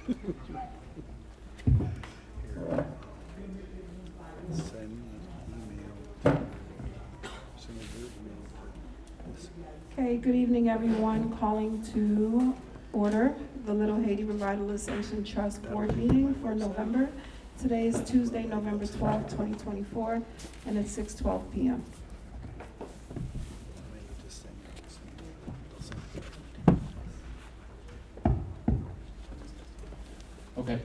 Okay, good evening, everyone. Calling to order the Little Haiti Revitalization Trust Board meeting for November. Today is Tuesday, November 12th, 2024, and it's 6:12 p.m. Okay.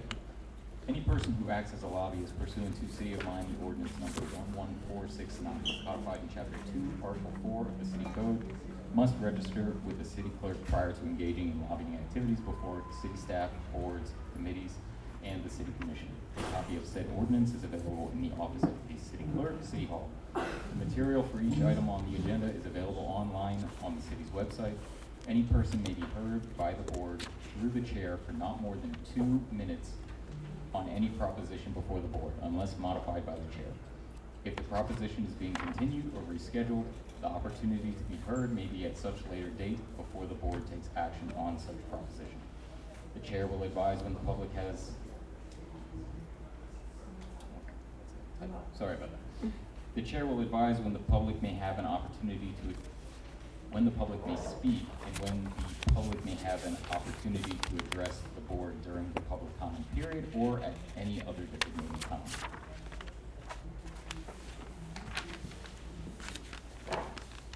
Any person who acts as a lobbyist pursuant to City of Miami Ordinance number 11469, codified in Chapter 2, Article 4 of the City Code, must register with the city clerk prior to engaging in lobbying activities before city staff, boards, committees, and the city commission. A copy of said ordinance is available in the office of the city clerk, City Hall. The material for each item on the agenda is available online on the city's website. Any person may be heard by the board through the chair for not more than 2 minutes on any proposition before the board, unless modified by the chair. If the proposition is being continued or rescheduled, the opportunity to be heard may be at such later date before the board takes action on such proposition. The chair will advise when the public has... Sorry about that. The chair will advise when the public may have an opportunity to... when the public may speak, and when the public may have an opportunity to address the board during the public comment period or at any other designated time.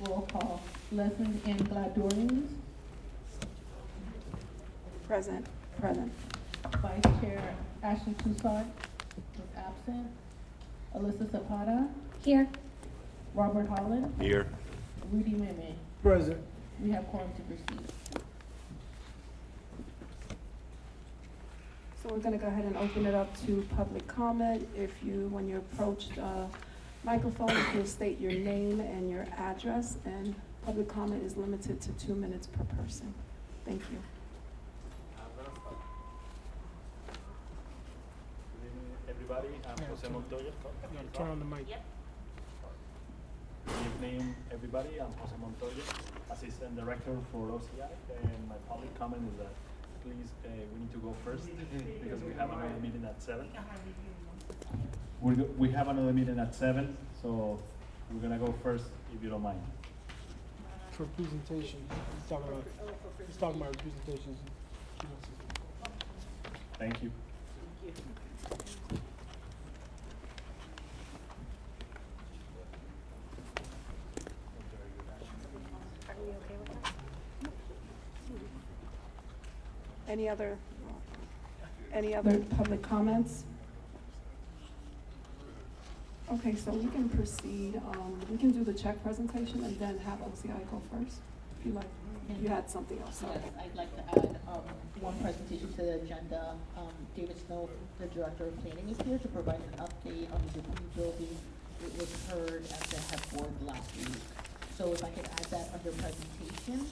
Roll call. Leslie Ann Gladorians. Present. Vice Chair Ashley Toussaint is absent. Alyssa Zapata. Here. Robert Holland. Here. Rudy Meme. Present. We have quorum to proceed. So we're going to go ahead and open it up to public comment. If you, when you approach the microphone, if you'll state your name and your address, and public comment is limited to 2 minutes per person. Thank you. Good evening, everybody. I'm Jose Montoya. You gotta turn on the mic. Good evening, everybody. I'm Jose Montoya, Assistant Director for OCI. And my public comment is that please, we need to go first because we have another meeting at 7. We have another meeting at 7, so we're gonna go first if you don't mind. For presentation, he's talking about presentations. Thank you. Are we okay with that? Any other public comments? Okay, so we can proceed. We can do the check presentation and then have OCI go first, if you like. You had something else. Sorry. Yes, I'd like to add one presentation to the agenda. David Snow, the Director of Planning, is here to provide an update on the Dupree building. It was heard at the HEP board last week. So if I could add that under presentation.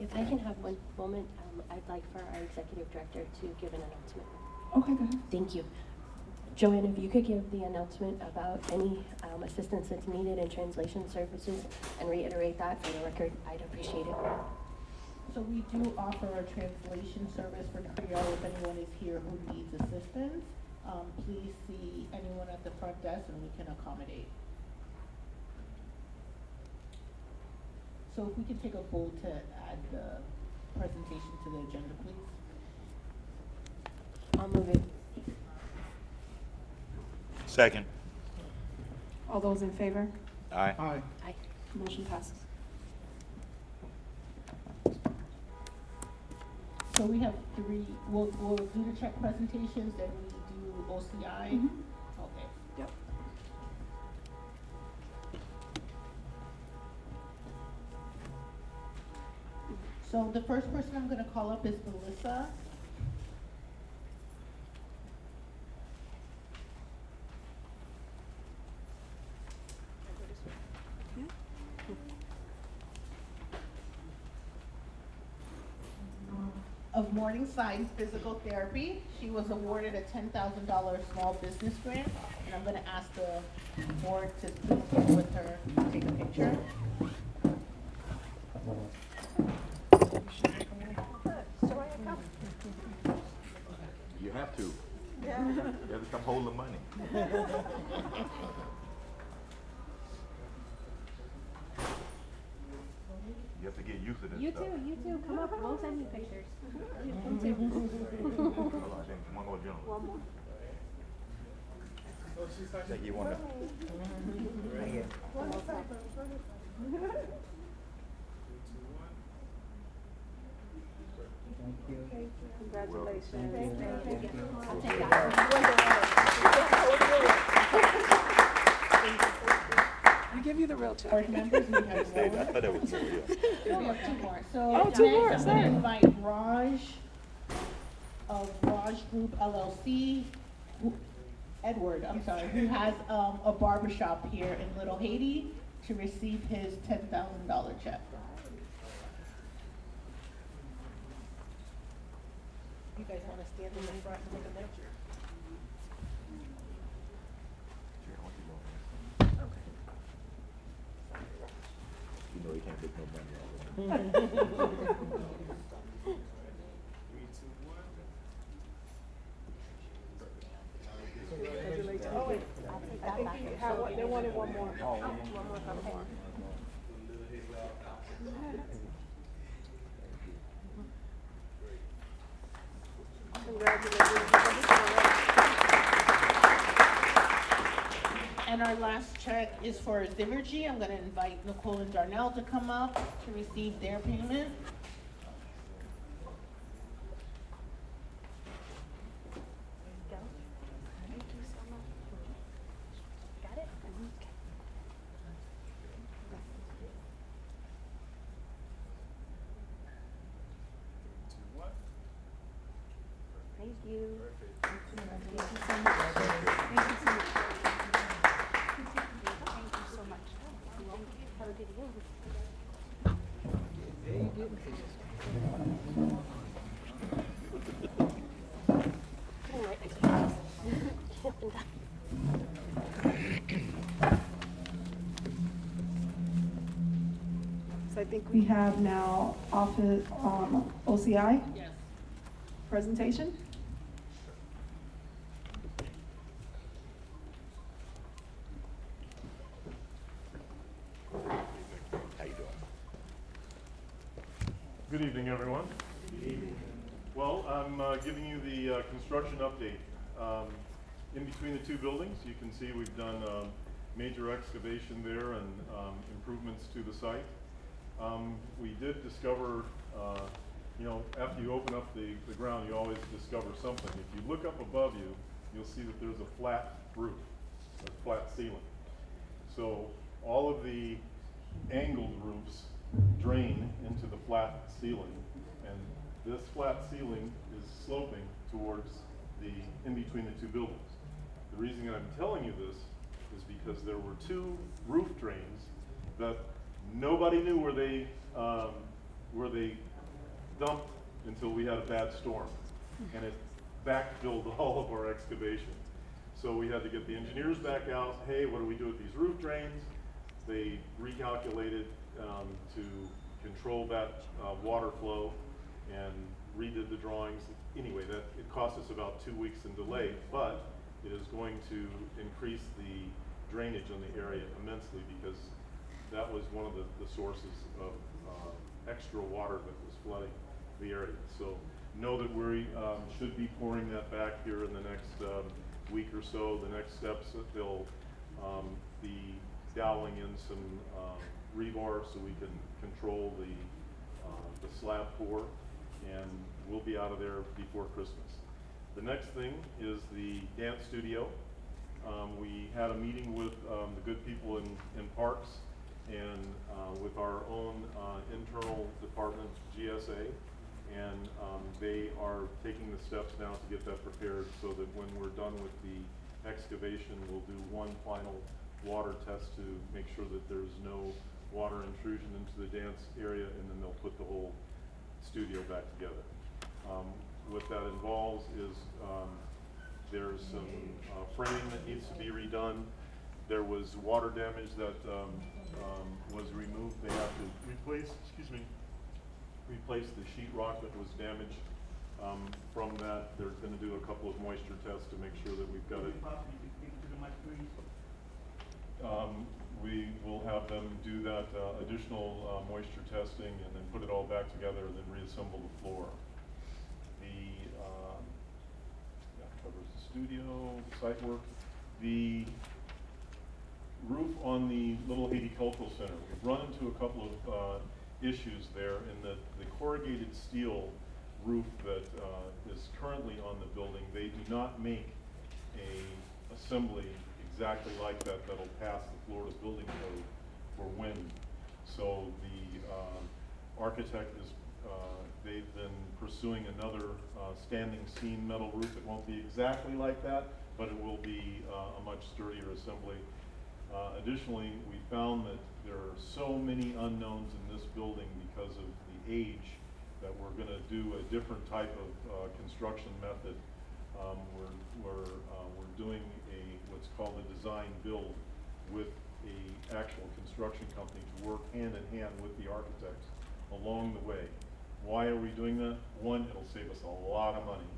If I can have one moment, I'd like for our Executive Director to give an announcement. Okay, go ahead. Thank you. Joanne, if you could give the announcement about any assistance that's needed in translation services and reiterate that for the record, I'd appreciate it. So we do offer a translation service for Creole if anyone is here who needs assistance. Please see anyone at the front desk and we can accommodate. So if we could take a vote to add the presentation to the agenda, please. I'll move it. Second. All those in favor? Aye. Aye. Aye. Motion passes. So we have 3, we'll do the check presentations, then we do OCI. Mhm. Okay. Yep. So the first person I'm gonna call up is Melissa. Of Morningside Physical Therapy. She was awarded a $10,000 small business grant, and I'm gonna ask the board to please get with her, take a picture. You have to come hold the money. You have to get used to this You stuff. too, you too. Come up, we'll send you pictures. You come Hold too. on, then one more gentleman. One more. Think you want to? Right here. Congratulations. I'll take that. We give you the real check. Board members, we have I thought that was you. we have two more. So Oh, two more, next, I'm gonna sorry. invite Raj of Raj Group LLC, Edward, I'm sorry, who has a barbershop here in Little Haiti to receive his $10,000 check. You guys wanna stand in the front and look at that? You know he can't make no money off of it. Oh, wait. I think you have one, they wanted one more. One more. And our last check is for Zimmergy. I'm gonna invite Nicole and Darnell to come up to receive their payment. Go. Thank you so much. Got it? Okay. Thank you. Thank you so much. Thank you so much. Thank you so much. Have a good evening. Sitting right next to us. So I think we have now office, OCI Yes. presentation. How you doing? Good evening, everyone. Well, I'm giving you the construction update. In between the two buildings, you can see we've done major excavation there and improvements to the site. We did discover, after you open up the ground, you always discover something. If you look up above you, you'll see that there's a flat roof, a flat ceiling. So all of the angled roofs drain into the flat ceiling, and this flat ceiling is sloping towards in between the two buildings. The reason that I'm telling you this is because there were two roof drains that nobody knew where they dumped until we had a bad storm, and it backfilled all of our excavation. So we had to get the engineers back out. Hey, what do we do with these roof drains? They recalculated to control that water flow and redid the drawings. Anyway, it cost us about 2 weeks in delay, but it is going to increase the drainage on the area immensely, because that was one of the sources of extra water that was flooding the area. So know that we should be pouring that back here in the next week or so. The next steps, that they'll be doweling in some rebar so we can control the slab pour, and we'll be out of there before Christmas. The next thing is the dance studio. We had a meeting with the good people in Parks and with our own internal department, GSA, and they are taking the steps now to get that prepared so that when we're done with the excavation, we'll do one final water test to make sure that there's no water intrusion into the dance area, and then they'll put the whole studio back together. What that involves is there's some framing that needs to be redone. There was water damage that was removed. They have to replace the sheetrock that was damaged From that, they're gonna do a couple of moisture tests to make sure that we've got it. We will have them do that additional moisture testing and then put it all back together and then reassemble the floor. That covers the studio, the site work. The roof on the Little Haiti Cultural Center, we've run into a couple of issues there in that the corrugated steel roof that is currently on the building, they do not make a assembly exactly like that that'll pass the Florida building code for wind. So the architect is, they've been pursuing another standing seam metal roof. It won't be exactly like that, but it will be a much sturdier assembly. Additionally, we found that there are so many unknowns in this building because of the age that we're going to do a different type of construction method. We're doing what's called a design build with a actual construction company to work hand in hand with the architects along the way. Why are we doing that? One, it'll save us a lot of money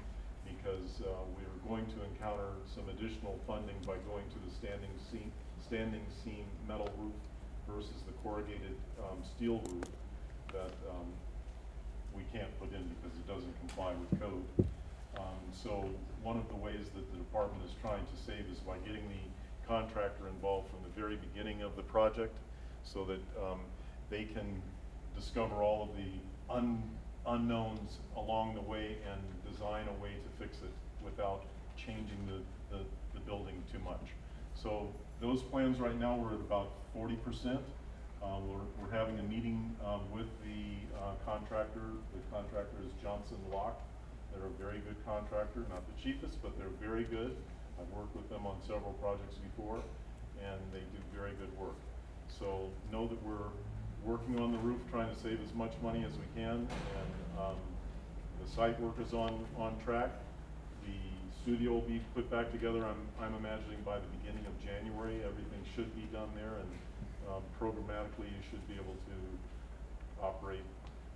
because we're going to encounter some additional funding by going to the standing seam metal roof versus the corrugated steel roof that we can't put in because it doesn't comply with code. So one of the ways that the department is trying to save is by getting the contractor involved from the very beginning of the project so that they can discover all of the unknowns along the way and design a way to fix it without changing the building too much. So those plans right now we're at about 40%. We're having a meeting with the contractor. The contractor is Johnson Locke. They're a very good contractor, not the cheapest, but they're very good. I've worked with them on several projects before, and they do very good work. So know that we're working on the roof, trying to save as much money as we can, and the site work is on track. The studio will be put back together, I'm imagining by the beginning of January. Everything should be done there, and programmatically you should be able to operate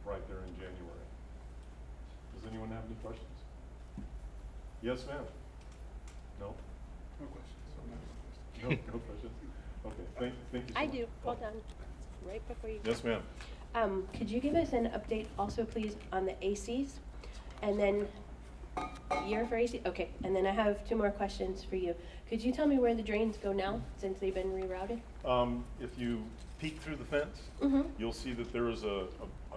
right there in January. Does anyone have any questions? Yes, ma'am? No? No questions. No, no questions? Okay, thank you so I much. do, hold on, right before you. Yes, ma'am. Could you give us an update also, please, on the ACs? And then, year for AC, okay, and then I have 2 more questions for you. Could you tell me where the drains go now, since they've been rerouted? If you peek through the fence, Mm-hmm. you'll see that there is a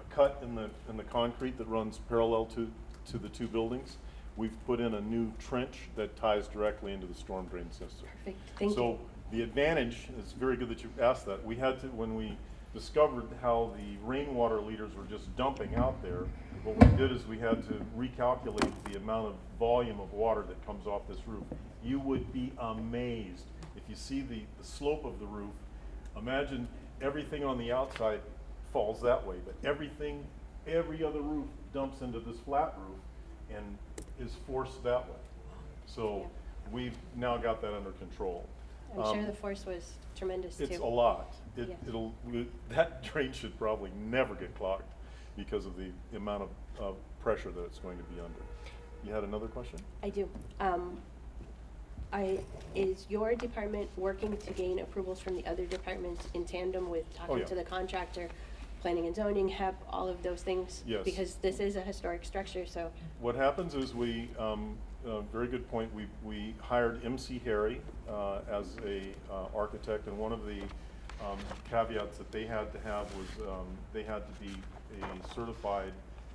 cut in the concrete that runs parallel to the 2 buildings. We've put in a new trench that ties directly into the storm drain system. Perfect, thank you. So the advantage, it's very good that you asked that. We had to, when we discovered how the rainwater leaders were just dumping out there, what we did is we had to recalculate the amount of volume of water that comes off this roof. You would be amazed if you see the slope of the roof. Imagine everything on the outside falls that way, but every other roof dumps into this flat roof and is forced that way. So Yeah. we've now got that under control. I'm sure the force was tremendous too. It's a lot. Yeah. That drain should probably never get clogged because of the amount of pressure that it's going to be under. You had another question? I do. Is your department working to gain approvals from the other departments in tandem with talking yeah. to the contractor, planning and zoning, have all of those things? Yes. Because this is a historic structure, so. What happens is very good point, we hired MC Harry as a architect, and one of the caveats that they had to have was they had to be a certified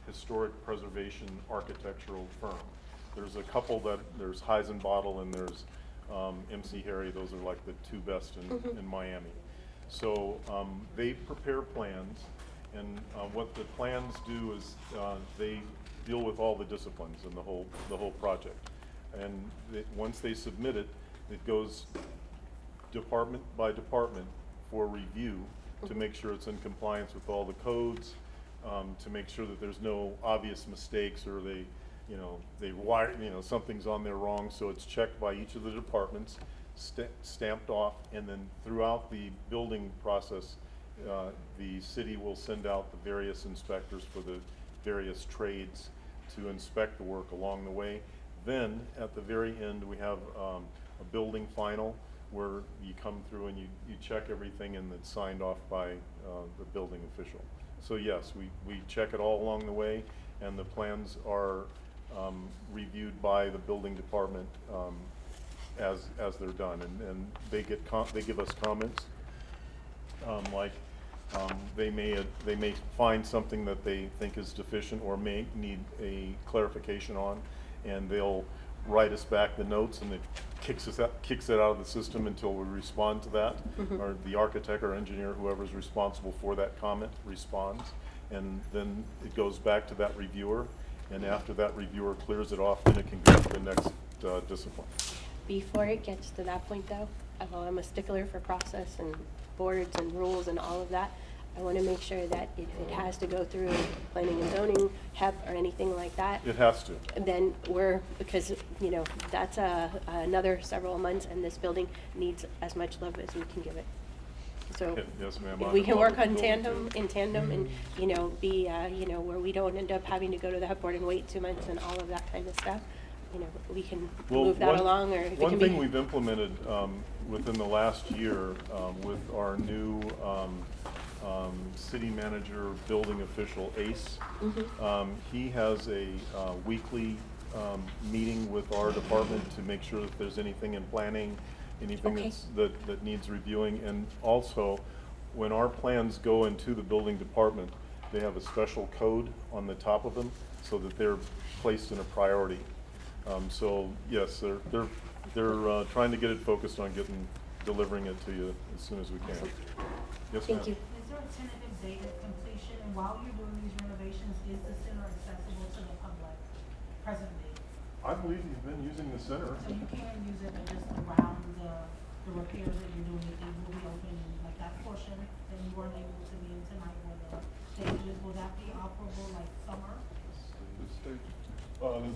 historic preservation architectural firm. There's a couple there's Heisenbottle and there's MC Harry. Those are like the 2 best in Miami. So they prepare plans, and what the plans do is they deal with all the disciplines in the whole project. And once they submit it, it goes department by department for review to make sure it's in compliance with all the codes, to make sure that there's no obvious mistakes or something's on there wrong. So it's checked by each of the departments, stamped off, and then throughout the building process, the city will send out the various inspectors for the various trades to inspect the work along the way. Then, at the very end, we have a building final where you come through and you check everything and it's signed off by the building official. So yes, we check it all along the way, and the plans are reviewed by the building department as they're done, and they give us comments, they may find something that they think is deficient or may need a clarification on, and they'll write us back the notes, and it kicks it out of the system until we respond to that. Or the architect or engineer, whoever's responsible for that comment, responds, and then it goes back to that reviewer, and after that reviewer clears it off, then it can go to the next discipline. Before it gets to that point though, although I'm a stickler for process and boards and rules and all of that, I want to make sure that if it has to go through planning and zoning, HEP, or anything like that, It has to. then because, that's another several months, and this building needs as much love as we can give it. So Yes, ma'am. if I we can love work the on building, too. in tandem and, be, where we don't end up having to go to the HEP board and wait 2 months and all of that kind of stuff, we can Well, move that along, or if it one can thing be. we've implemented within the last year with our new city manager, building official, Ace, he has a weekly meeting with our department to make sure that there's anything in planning, anything Okay. that needs reviewing. And also, when our plans go into the building department, they have a special code on the top of them so that they're placed in a priority. So yes, they're trying to get it focused on delivering it to you as soon as we can. Yes, ma'am. Thank you. Is there a tentative date of completion, and while you're doing these renovations, is the center accessible to the public presently? I believe you've been using the center. So you can use it and just around the repairs that you're doing, it will be open, like that portion that you weren't able to be in tonight where the stages, will that be operable like summer?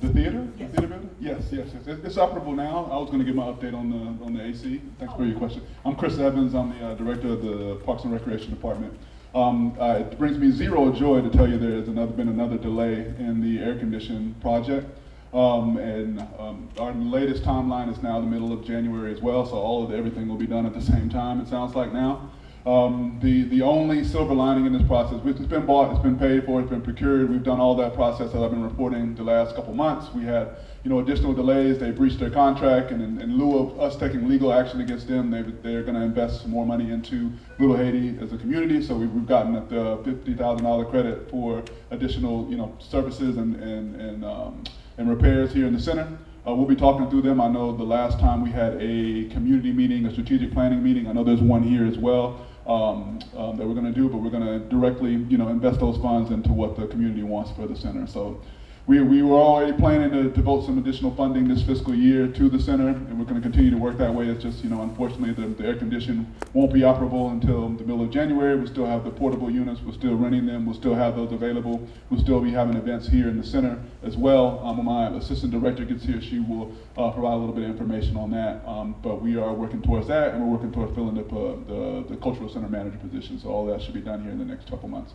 The theater? Yes. The theater building? Yes. It's operable now. I was gonna give my update on the AC. Thanks for your question. I'm Chris Evans. I'm the director of the Parks and Recreation Department. It brings me zero joy to tell you there has been another delay in the air conditioning project. Our latest timeline is now the middle of January as well, so everything will be done at the same time, it sounds like now. The only silver lining in this process, which it's been bought, it's been paid for, it's been procured, we've done all that process that I've been reporting the last couple months. We had, additional delays, they breached their contract, and in lieu of us taking legal action against them, they're gonna invest some more money into Little Haiti as a community, so we've gotten a $50,000 credit for additional, services and repairs here in the center. We'll be talking through them. I know the last time we had a community meeting, a strategic planning meeting, I know there's one here as well that we're going to do, but we're going to directly, invest those funds into what the community wants for the center. So we were already planning to devote some additional funding this fiscal year to the center, and we're going to continue to work that way. It's just, unfortunately, the air conditioning won't be operable until the middle of January. We still have the portable units. We're still renting them. We'll still have those available. We'll still be having events here in the center as well. When my assistant director gets here, she will provide a little bit of information on that. But we are working towards that, and we're working towards filling up the cultural center manager position. So all that should be done here in the next couple months.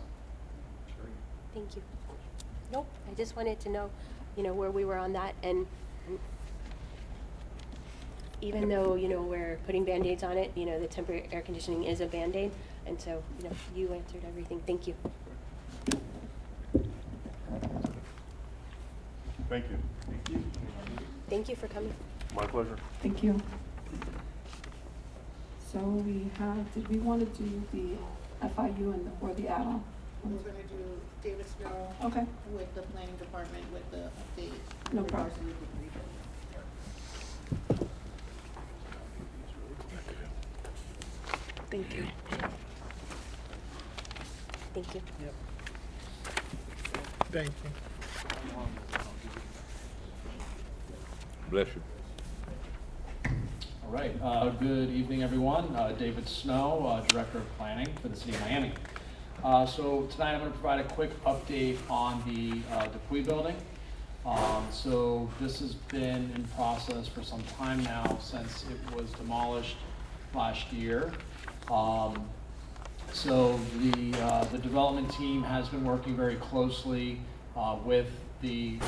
Thank you. Nope, I just wanted to know, where we were on that, and even though, we're putting Band-Aids on it, the temporary air conditioning is a Band-Aid, and so, you answered everything. Thank you. Thank you. Thank you for coming. My pleasure. Thank you. So did we want to do the FIU or the add-on? We're gonna do David Snow Okay, with the planning department with the update. No in regards problem. to the debris building. Thank you. Thank you. Thank you. Bless you. All right, good evening, everyone. David Snow, Director of Planning for the City of Miami. So tonight I'm going to provide a quick update on the Dupuy building. So this has been in process for some time now, since it was demolished last year. So the development team has been working very closely with with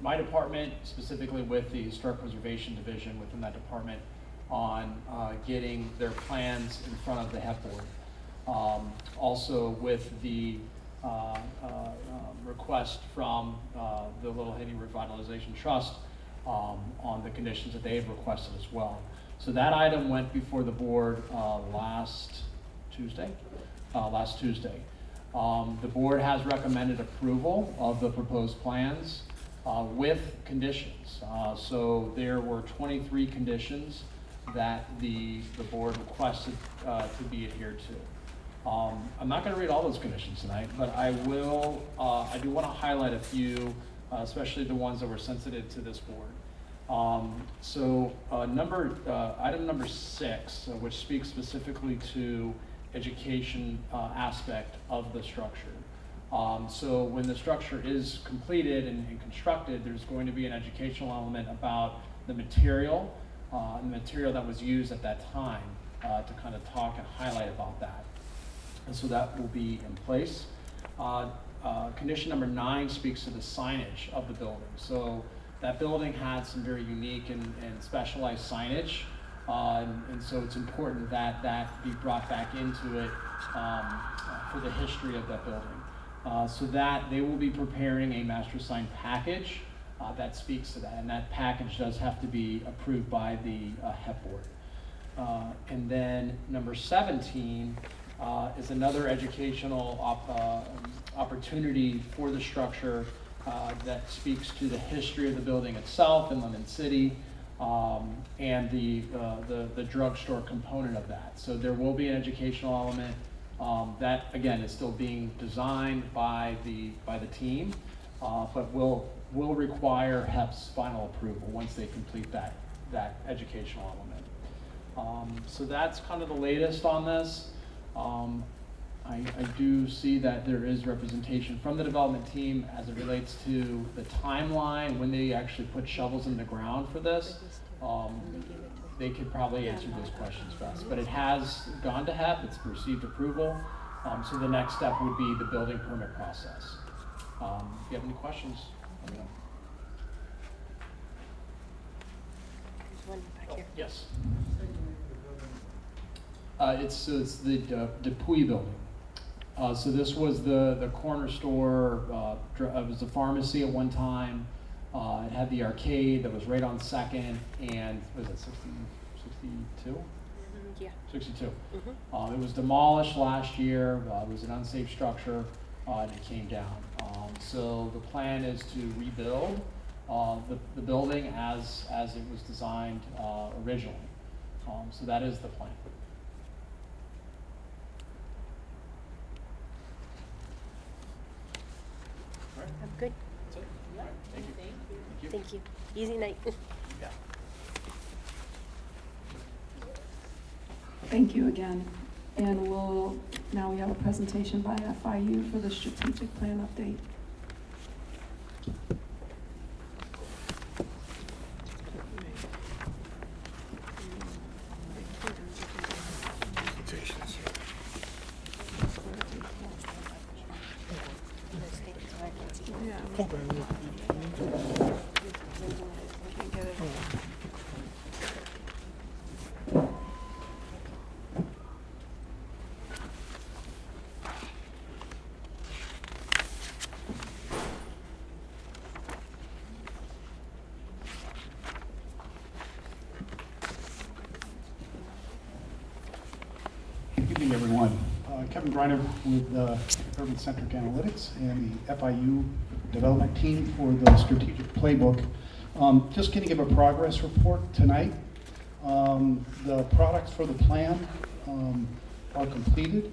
my department, specifically with the Historic Preservation Division within that department, on getting their plans in front of the HEP board. Also with the request from the Little Haiti Revitalization Trust on the conditions that they had requested as well. So that item went before the board last Tuesday. The board has recommended approval of the proposed plans with conditions. So there were 23 conditions that the board requested to be adhered to. I'm not going to read all those conditions tonight, but I will. I do want to highlight a few, especially the ones that were sensitive to this board. Item number 6, which speaks specifically to education aspect of the structure. So when the structure is completed and constructed, there's going to be an educational element about the material that was used at that time to kind of talk and highlight about that. And so that will be in place. Condition number 9 speaks to the signage of the building. So that building had some very unique and specialized signage. And so it's important that that be brought back into it for the history of that building. So that they will be preparing a master sign package that speaks to that. And that package does have to be approved by the HEP board. And then number 17 is another educational opportunity for the structure that speaks to the history of the building itself in London City, and the drugstore component of that. So there will be an educational element that, again, is still being designed by the team, but will require HEP's final approval once they complete that educational element. So that's kind of the latest on this. I do see that there is representation from the development team as it relates to the timeline when they actually put shovels in the ground for this. They could probably answer those questions best, but it has gone to HEP, it's received approval. So the next step would be the building permit process. If you have any questions, let me know. There's one back here. Yes. It's the Dupuy building. So this was the corner store. It was a pharmacy at one time. It had the arcade that was right on Second, and was it 62? Yeah. 62. Mm-hmm. It was demolished last year. It was an unsafe structure, and it came down. So the plan is to rebuild the building as it was designed originally. So that is the plan. I'm good. That's it. All right. Thank you. Thank you. Easy night. Yeah. Thank you again. And now we have a presentation by FIU for the strategic plan update. Good evening, everyone. Kevin Greiner with Urban Centric Analytics and the FIU development team for the strategic playbook. Just going to give a progress report tonight. The products for the plan are completed.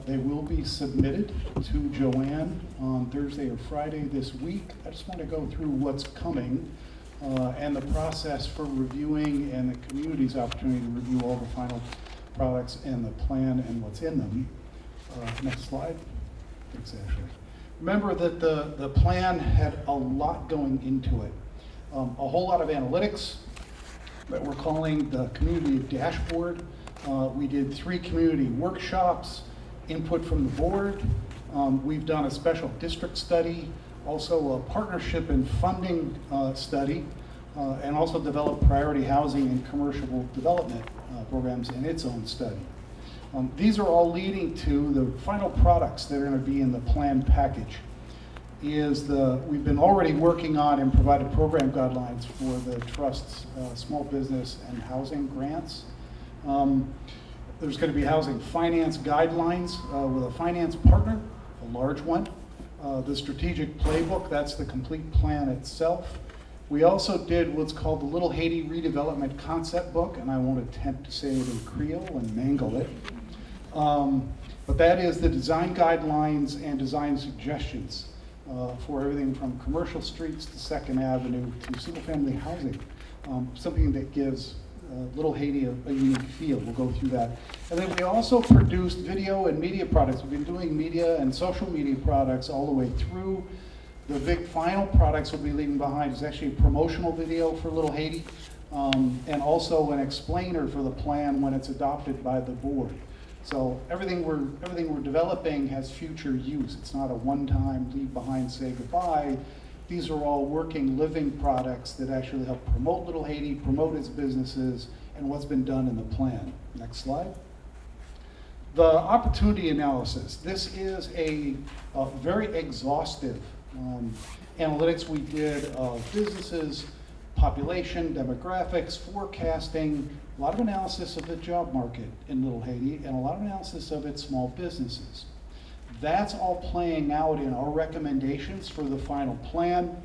They will be submitted to Joanne on Thursday or Friday this week. I just want to go through what's coming and the process for reviewing and the community's opportunity to review all the final products and the plan and what's in them. Next slide. Thanks, Ashley. Remember that the plan had a lot going into it. A whole lot of analytics that we're calling the community dashboard. We did 3 community workshops, input from the board, We've done a special district study, also a partnership and funding study, and also developed priority housing and commercial development programs in its own study. These are all leading to the final products that are going to be in the plan package. We've been already working on and provided program guidelines for the Trust's small business and housing grants. There's going to be housing finance guidelines with a finance partner, a large one. The strategic playbook, that's the complete plan itself. We also did what's called the Little Haiti Redevelopment Concept Book, and I won't attempt to say it in Creole and mangle it. But that is the design guidelines and design suggestions for everything from commercial streets to 2nd Avenue to single-family housing. Something that gives Little Haiti a unique feel. We'll go through that. And then we also produced video and media products. We've been doing media and social media products all the way through. The big final products we'll be leaving behind is actually a promotional video for Little Haiti, and also an explainer for the plan when it's adopted by the board. So everything we're developing has future use. It's not a one-time leave behind, say goodbye. These are all working, living products that actually help promote Little Haiti, promote its businesses, and what's been done in the plan. Next slide. The opportunity analysis. This is a very exhaustive analytics we did of businesses, population, demographics, forecasting, a lot of analysis of the job market in Little Haiti, and a lot of analysis of its small businesses. That's all playing out in our recommendations for the final plan.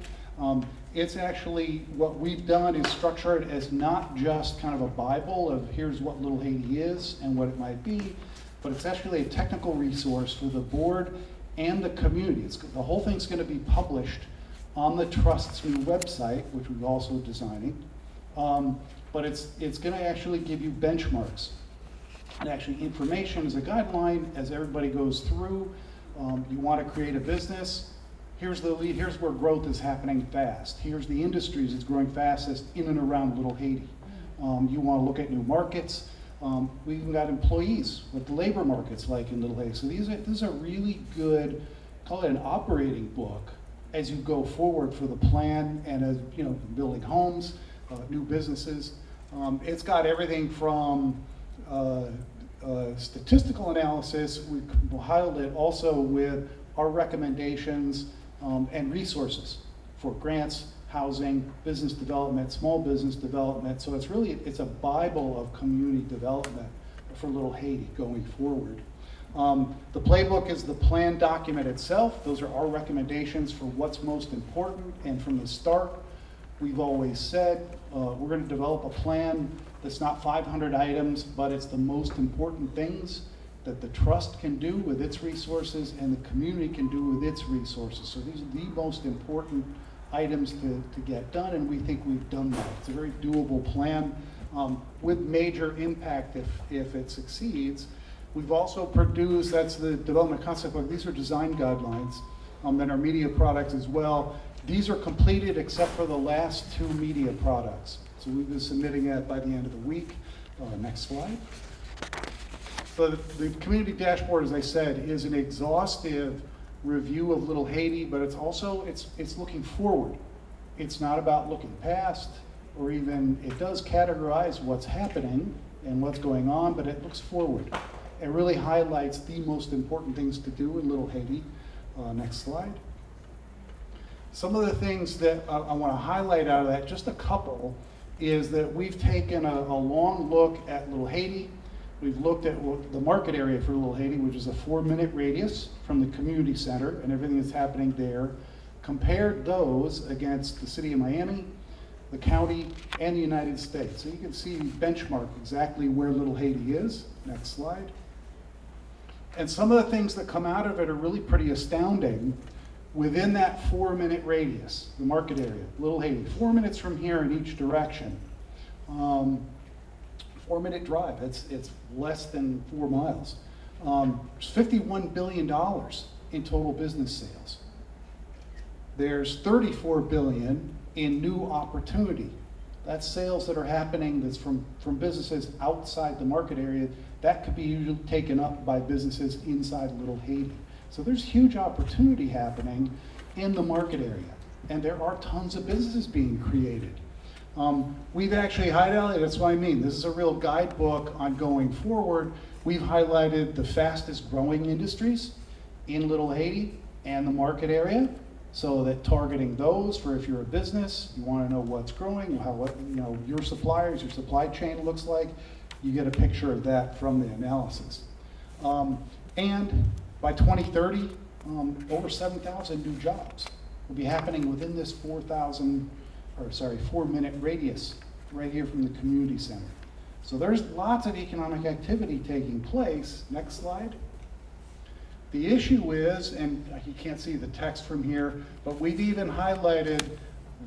It's actually, what we've done is structure it as not just kind of a Bible of here's what Little Haiti is and what it might be, but it's actually a technical resource for the board and the community. The whole thing's going to be published on the Trust's new website, which we're also designing. But it's going to actually give you benchmarks and actually information as a guideline as everybody goes through. You want to create a business, here's the lead, here's where growth is happening fast. Here's the industries that's growing fastest in and around Little Haiti. You want to look at new markets. We even got employees, what the labor market's like in Little Haiti. So this is a really good, call it an operating book as you go forward for the plan and as building homes, new businesses. It's got everything from statistical analysis. We'll highlight it also with our recommendations and resources for grants, housing, business development, small business development. So it's a Bible of community development for Little Haiti going forward. The playbook is the plan document itself. Those are our recommendations for what's most important. And from the start, we've always said we're going to develop a plan that's not 500 items, but it's the most important things that the Trust can do with its resources and the community can do with its resources. So these are the most important items to get done, and we think we've done that. It's a very doable plan with major impact if it succeeds. We've also produced, that's the development concept book, these are design guidelines, and our media products as well. These are completed except for the last 2 media products. So we've been submitting that by the end of the week. Next slide. So the community dashboard, as I said, is an exhaustive review of Little Haiti, but it's also, it's looking forward. It's not about looking past, or even, it does categorize what's happening and what's going on, but it looks forward. It really highlights the most important things to do in Little Haiti. Next slide. Some of the things that I want to highlight out of that, just a couple, is that we've taken a long look at Little Haiti. We've looked at the market area for Little Haiti, which is a 4-minute radius from the community center and everything that's happening there, compared those against the city of Miami, the county, and the United States. So you can see benchmark exactly where Little Haiti is. Next slide. And some of the things that come out of it are really pretty astounding. Within that 4-minute radius, the market area, Little Haiti, 4 minutes from here in each direction. 4-minute drive, it's less than 4 miles. There's $51 billion in total business sales. There's $34 billion in new opportunity. That's sales that are happening that's from businesses outside the market area. That could be usually taken up by businesses inside Little Haiti. So there's huge opportunity happening in the market area, and there are tons of businesses being created. We've actually highlighted, that's what I mean, this is a real guidebook on going forward. We've highlighted the fastest growing industries in Little Haiti and the market area, so that targeting those for if you're a business, you want to know what's growing, what your suppliers, your supply chain looks like, you get a picture of that from the analysis. And by 2030, over 7,000 new jobs will be happening within this 4-minute radius right here from the community center. So there's lots of economic activity taking place. Next slide. The issue is, and you can't see the text from here, but we've even highlighted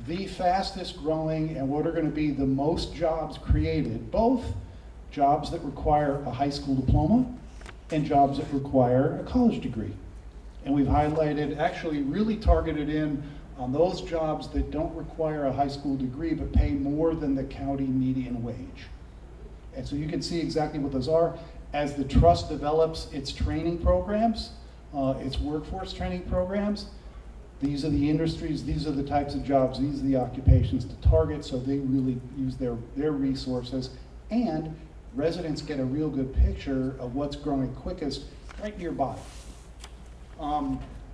the fastest growing and what are going to be the most jobs created, both jobs that require a high school diploma and jobs that require a college degree. And we've highlighted, actually really targeted in on those jobs that don't require a high school degree but pay more than the county median wage. And so you can see exactly what those are. As the trust develops its training programs, its workforce training programs, these are the industries, these are the types of jobs, these are the occupations to target, so they really use their resources, and residents get a real good picture of what's growing quickest right nearby.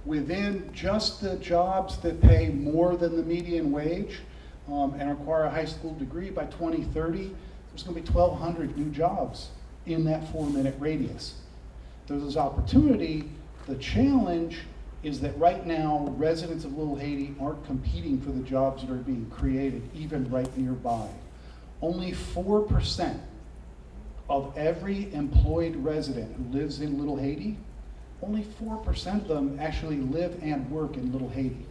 Within just the jobs that pay more than the median wage and require a high school degree, by 2030, there's going to be 1,200 new jobs in that 4-minute radius. There's opportunity. The challenge is that right now, residents of Little Haiti aren't competing for the jobs that are being created, even right nearby. Only 4% of every employed resident who lives in Little Haiti, only 4% of them actually live and work in Little Haiti.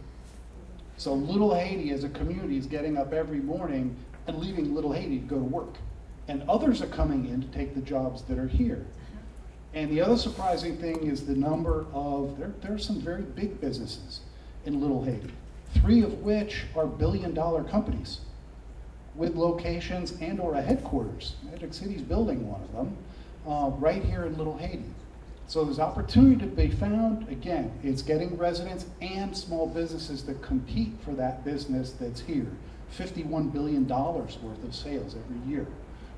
So Little Haiti as a community is getting up every morning and leaving Little Haiti to go to work. And others are coming in to take the jobs that are here. And the other surprising thing is the number of, there are some very big businesses in Little Haiti, 3 of which are billion-dollar companies with locations and or a headquarters. Magic City's building one of them, right here in Little Haiti. So there's opportunity to be found. Again, it's getting residents and small businesses to compete for that business that's here. $51 billion worth of sales every year.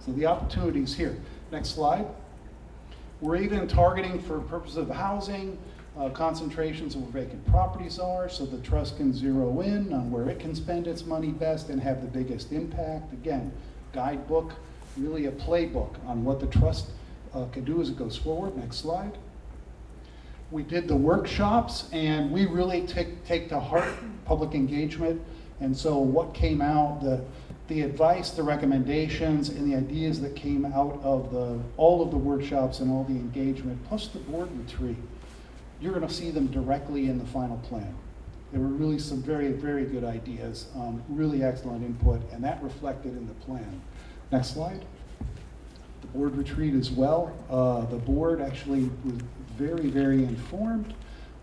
So the opportunity is here. Next slide. We're even targeting, for purposes of housing, concentrations of where vacant properties are, so the trust can zero in on where it can spend its money best and have the biggest impact. Again, guidebook, really a playbook on what the trust can do as it goes forward. Next slide. We did the workshops, and we really take to heart public engagement. And so what came out, the advice, the recommendations, and the ideas that came out of all of the workshops and all the engagement, plus the board retreat, you're going to see them directly in the final plan. There were really some very, very good ideas, really excellent input, and that reflected in the plan. Next slide. The board retreat as well. The board actually was very, very informed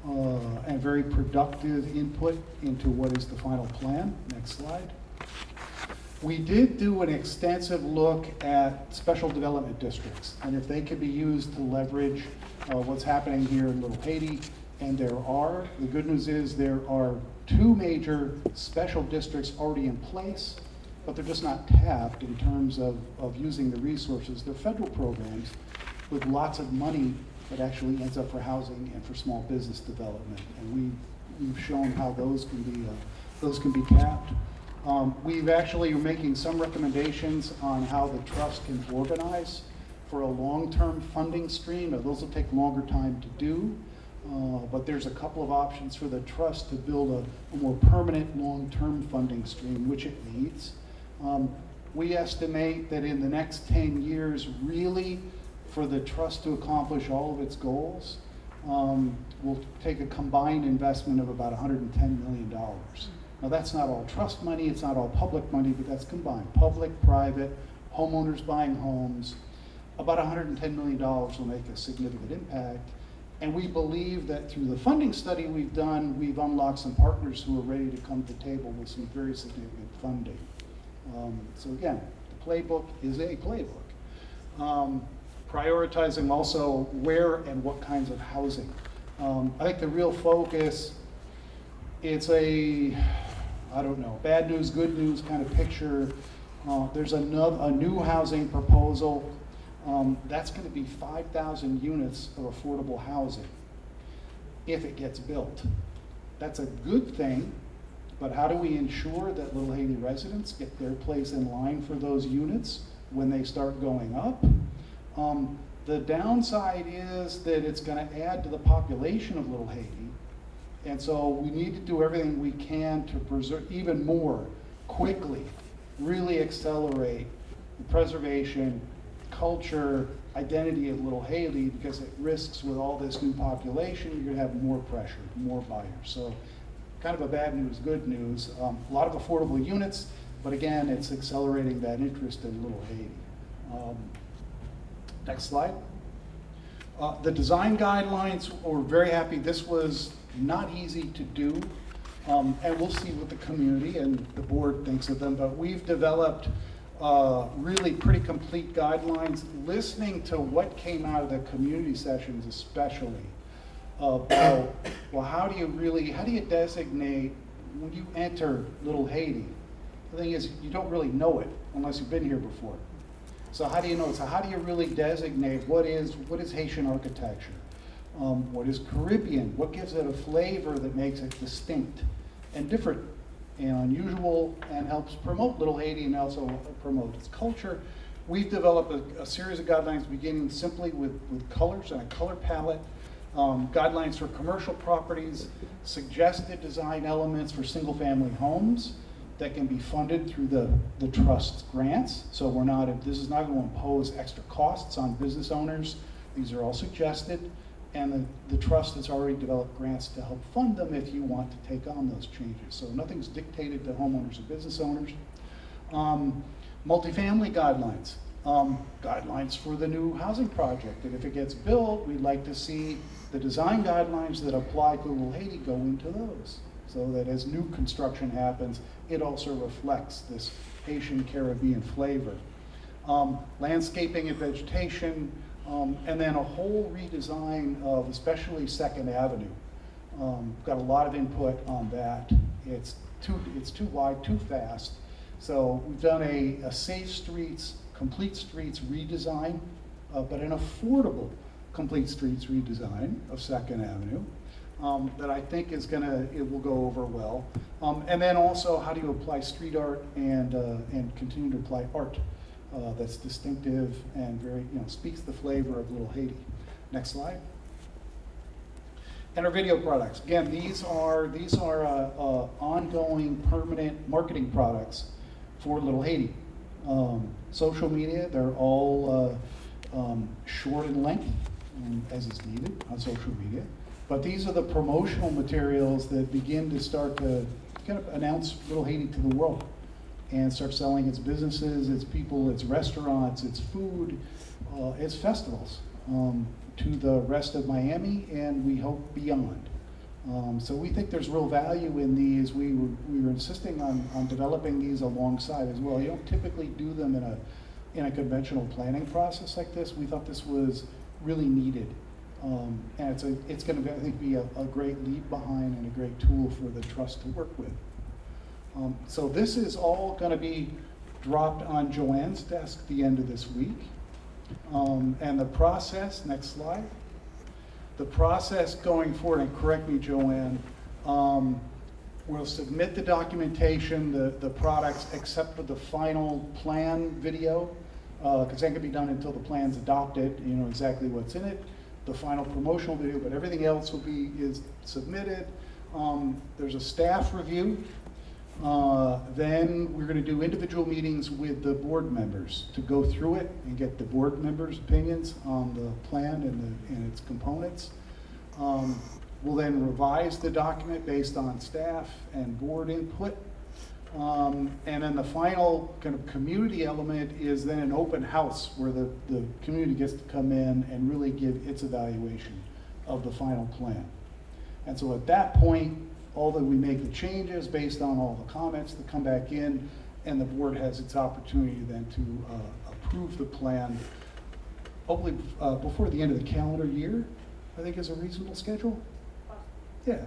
and very productive input into what is the final plan. Next slide. We did do an extensive look at special development districts and if they could be used to leverage what's happening here in Little Haiti. And there are. The good news is there are 2 major special districts already in place, but they're just not tapped in terms of using the resources. They're federal programs with lots of money that actually ends up for housing and for small business development. And we've shown how those can be tapped. We've actually are making some recommendations on how the trust can organize for a long-term funding stream. Now, those will take longer time to do, but there's a couple of options for the trust to build a more permanent long-term funding stream, which it needs. We estimate that in the next 10 years, really, for the trust to accomplish all of its goals, will take a combined investment of about $110 million. Now that's not all trust money, it's not all public money, but that's combined. Public, private, homeowners buying homes. About $110 million will make a significant impact. And we believe that through the funding study we've done, we've unlocked some partners who are ready to come to the table with some very significant funding. So again, the playbook is a playbook. Prioritizing also where and what kinds of housing I think the real focus, it's a, I don't know, bad news, good news kind of picture. There's a new housing proposal. That's going to be 5,000 units of affordable housing if it gets built. That's a good thing, but how do we ensure that Little Haiti residents get their place in line for those units when they start going up? The downside is that it's going to add to the population of Little Haiti, and so we need to do everything we can to preserve even more quickly, really accelerate the preservation, culture, identity of Little Haiti, because it risks with all this new population, you're going to have more pressure, more buyers. So kind of a bad news, good news. A lot of affordable units, but again, it's accelerating that interest in Little Haiti. Next slide. The design guidelines, we're very happy. This was not easy to do, and we'll see what the community and the board thinks of them, but we've developed really pretty complete guidelines, listening to what came out of the community sessions especially, about, well, how do you designate when you enter Little Haiti? The thing is, you don't really know it unless you've been here before. So how do you know? So how do you really designate what is Haitian architecture? What is Caribbean? What gives it a flavor that makes it distinct and different and unusual and helps promote Little Haiti and also promote its culture? We've developed a series of guidelines beginning simply with colors and a color palette, guidelines for commercial properties, suggested design elements for single-family homes that can be funded through the trust's grants. So this is not going to impose extra costs on business owners. These are all suggested, and the trust has already developed grants to help fund them if you want to take on those changes. So nothing's dictated to homeowners or business owners. Multifamily guidelines. Guidelines for the new housing project, and if it gets built, we'd like to see the design guidelines that apply to Little Haiti go into those, so that as new construction happens, it also reflects this Haitian Caribbean flavor. Landscaping and vegetation, and then a whole redesign of especially 2nd Avenue. Got a lot of input on that. It's too wide, too fast. So we've done a safe streets, complete streets redesign, but an affordable complete streets redesign of 2nd Avenue. That I think it will go over well. And then also, how do you apply street art and continue to apply art that's distinctive and very, speaks the flavor of Little Haiti. Next slide. And our video products. Again, these are ongoing, permanent marketing products for Little Haiti. Social media, they're all short in length, as is needed on social media. But these are the promotional materials that begin to start to kind of announce Little Haiti to the world and start selling its businesses, its people, its restaurants, its food, its festivals to the rest of Miami, and we hope beyond. So we think there's real value in these. We were insisting on developing these alongside as well. You don't typically do them in a conventional planning process like this. We thought this was really needed. And it's going to, I think, be a great lead behind and a great tool for the trust to work with. So this is all going to be dropped on Joanne's desk at the end of this week. And the process, next slide. The process going forward, and correct me, Joanne, we'll submit the documentation, the products, except for the final plan video, because that can be done until the plan's adopted, you know exactly what's in it. The final promotional video, but everything else is submitted. There's a staff review. Then we're going to do individual meetings with the board members to go through it and get the board members' opinions on the plan and its components. We'll then revise the document based on staff and board input. And then the final kind of community element is then an open house where the community gets to come in and really give its evaluation of the final plan. And so at that point, although we make the changes based on all the comments that come back in, and the board has its opportunity then to approve the plan, hopefully before the end of the calendar year, I think is a reasonable schedule. Yeah.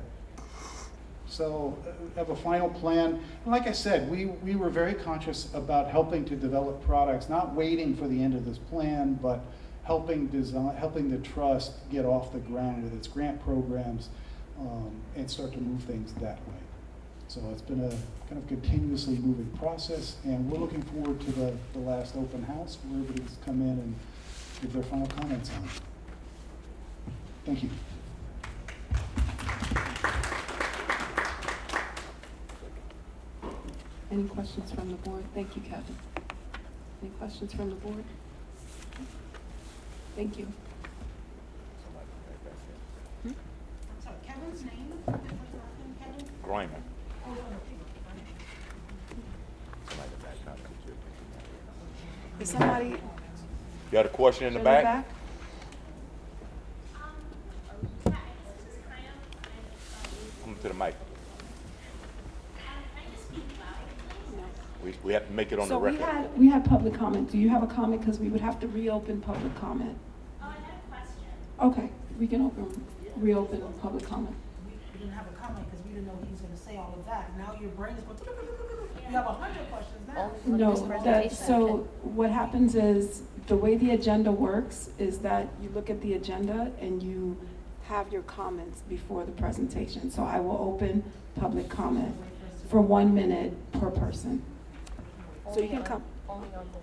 So, have a final plan. And like I said, we were very conscious about helping to develop products, not waiting for the end of this plan, but helping the trust get off the ground with its grant programs and start to move things that way. So it's been a kind of continuously moving process, and we're looking forward to the last open house where everybody's come in and give their final comments on it. Thank you. Any questions from the board? Thank you, Kevin. Any questions from the board? Thank you. I'm sorry, Kevin's name? What's his last name, Kevin? Grimer. Oh, okay. Somebody in the back trying to get you. Is somebody You got a question in the back? Come to the mic. We have to make it on the So record. we had public comment. Do you have a comment? Because we would have to reopen public comment. Oh, I had a question. Okay, we can reopen public comment. We didn't have a comment because we didn't know he was gonna say all of that. Now your brain is going, you have 100 questions now. No, so what happens is, the way the agenda works is that you look at the agenda and you have your comments before the presentation. So I will open public comment for 1 minute per person. So you can come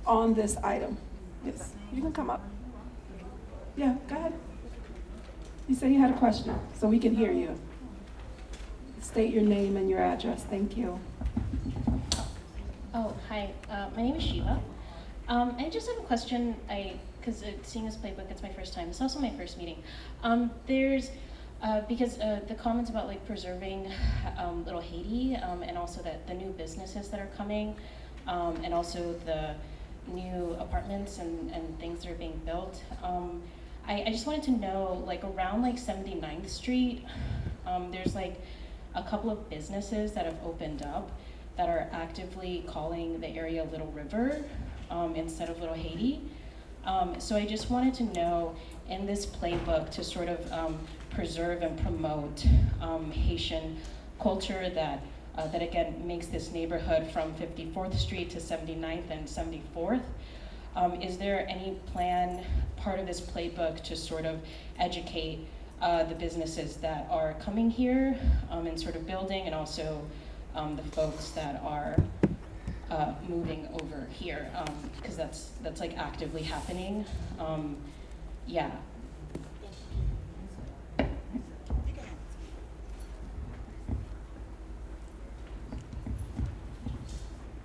on this item. Yes, you can come up. Yeah, go ahead. You say you had a question, so we can hear you. State your name and your address. Thank you. Oh, hi. My name is Shiva. I just have a question. Because seeing this playbook, it's my first time. It's also my first meeting. Because the comments about like preserving Little Haiti, and also that the new businesses that are coming, and also the new apartments and things that are being built. I just wanted to know, like around like 79th Street, there's like a couple of businesses that have opened up that are actively calling the area Little River instead of Little Haiti. So I just wanted to know, in this playbook, to sort of preserve and promote Haitian culture that again makes this neighborhood from 54th Street to 79th and 74th. Is there any plan, part of this playbook, to sort of educate the businesses that are coming here and sort of building, and also the folks that are moving over here, because that's like actively happening. Yeah.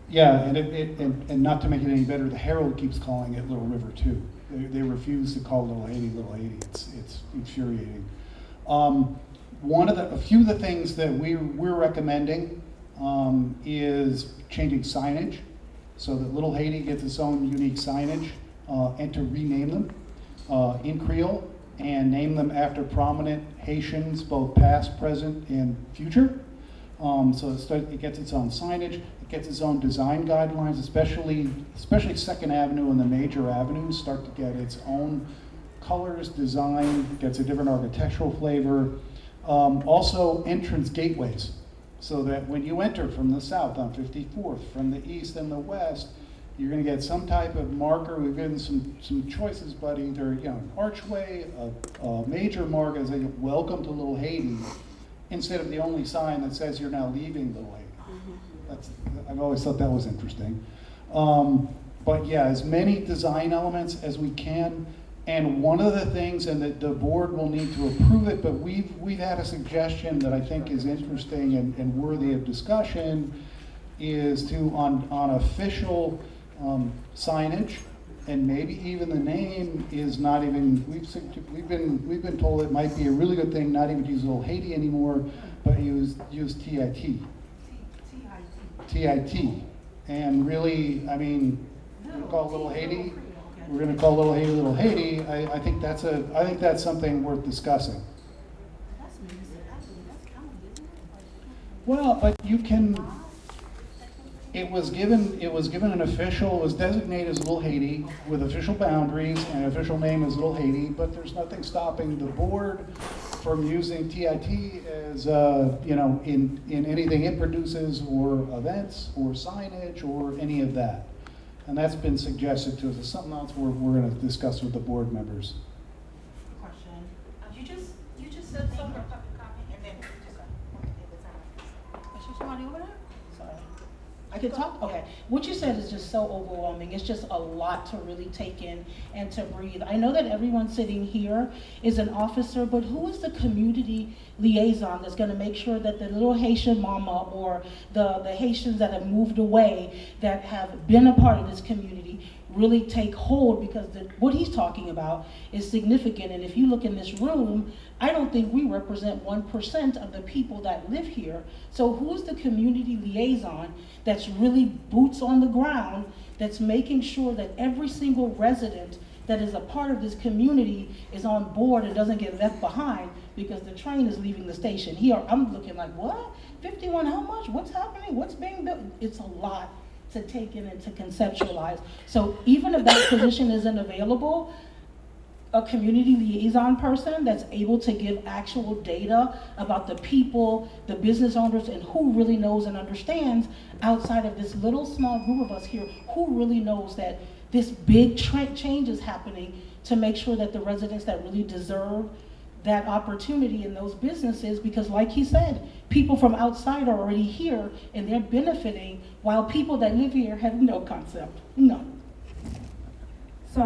Yeah, and not to make it any better, the Herald keeps calling it Little River too. They refuse to call Little Haiti. It's infuriating. A few of the things that we're recommending is changing signage so that Little Haiti gets its own unique signage, and to rename them in Creole and name them after prominent Haitians, both past, present, and future. So it gets its own signage, it gets its own design guidelines, especially 2nd Avenue and the major avenues start to get its own colors, design, gets a different architectural flavor. Also entrance gateways, so that when you enter from the south on 54th, from the east and the west, you're going to get some type of marker. We've given some choices, but either an archway, a major marker that says "Welcome to Little Haiti," instead of the only sign that says you're now leaving Little Haiti. I've always thought that was interesting. But yeah, as many design elements as we can. And one of the things, and the board will need to approve it, but we've had a suggestion that I think is interesting and worthy of discussion, is to on official signage, and maybe even the name is not even. We've been told it might be a really good thing not even to use Little Haiti anymore, but use TIT. TIT, and really, I mean, we call Little Haiti. We're going to call Little Haiti. I think that's something worth discussing. Well, but you can. It was given an official. It was designated as Little Haiti with official boundaries and official name as Little Haiti. But there's nothing stopping the board from using TIT as, you know, in anything it produces, or events, or signage, or any of that. And that's been suggested to us. It's something else we're going to discuss with the board members. Question. You just said so for public comment, and then Is there somebody over there? Sorry. I can talk? Okay. What you said is just so overwhelming. It's just a lot to really take in and to breathe. I know that everyone sitting here is an officer, but who is the community liaison that's going to make sure that the little Haitian mama or the Haitians that have moved away, that have been a part of this community, really take hold? Because what he's talking about is significant. And if you look in this room, I don't think we represent 1% of the people that live here. So who's the community liaison that's really boots on the ground, that's making sure that every single resident that is a part of this community is on board and doesn't get left behind because the train is leaving the station? Here, I'm looking like, what? 51, how much? What's happening? What's being built? It's a lot to take in and to conceptualize. So even if that position isn't available, a community liaison person that's able to give actual data about the people, the business owners, and who really knows and understands outside of this little small group of us here, who really knows that this big change is happening, to make sure that the residents that really deserve that opportunity in those businesses, because like he said, people from outside are already here and they're benefiting, while people that live here have no concept, none. So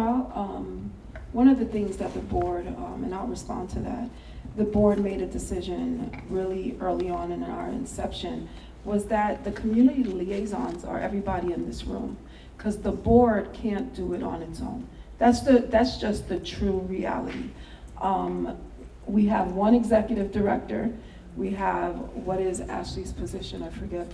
one of the things that the board, and I'll respond to that, the board made a decision really early on in our inception, was that the community liaisons are everybody in this room, because the board can't do it on its own. That's just the true reality. We have one executive director. We have, what is Ashley's position? I forget.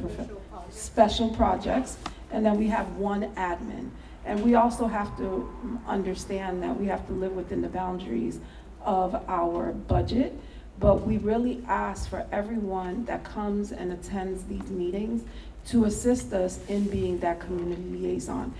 Special projects. And then we have one admin. And we also have to understand that we have to live within the boundaries of our budget. But we really ask for everyone that comes and attends these meetings to assist us in being that community liaison.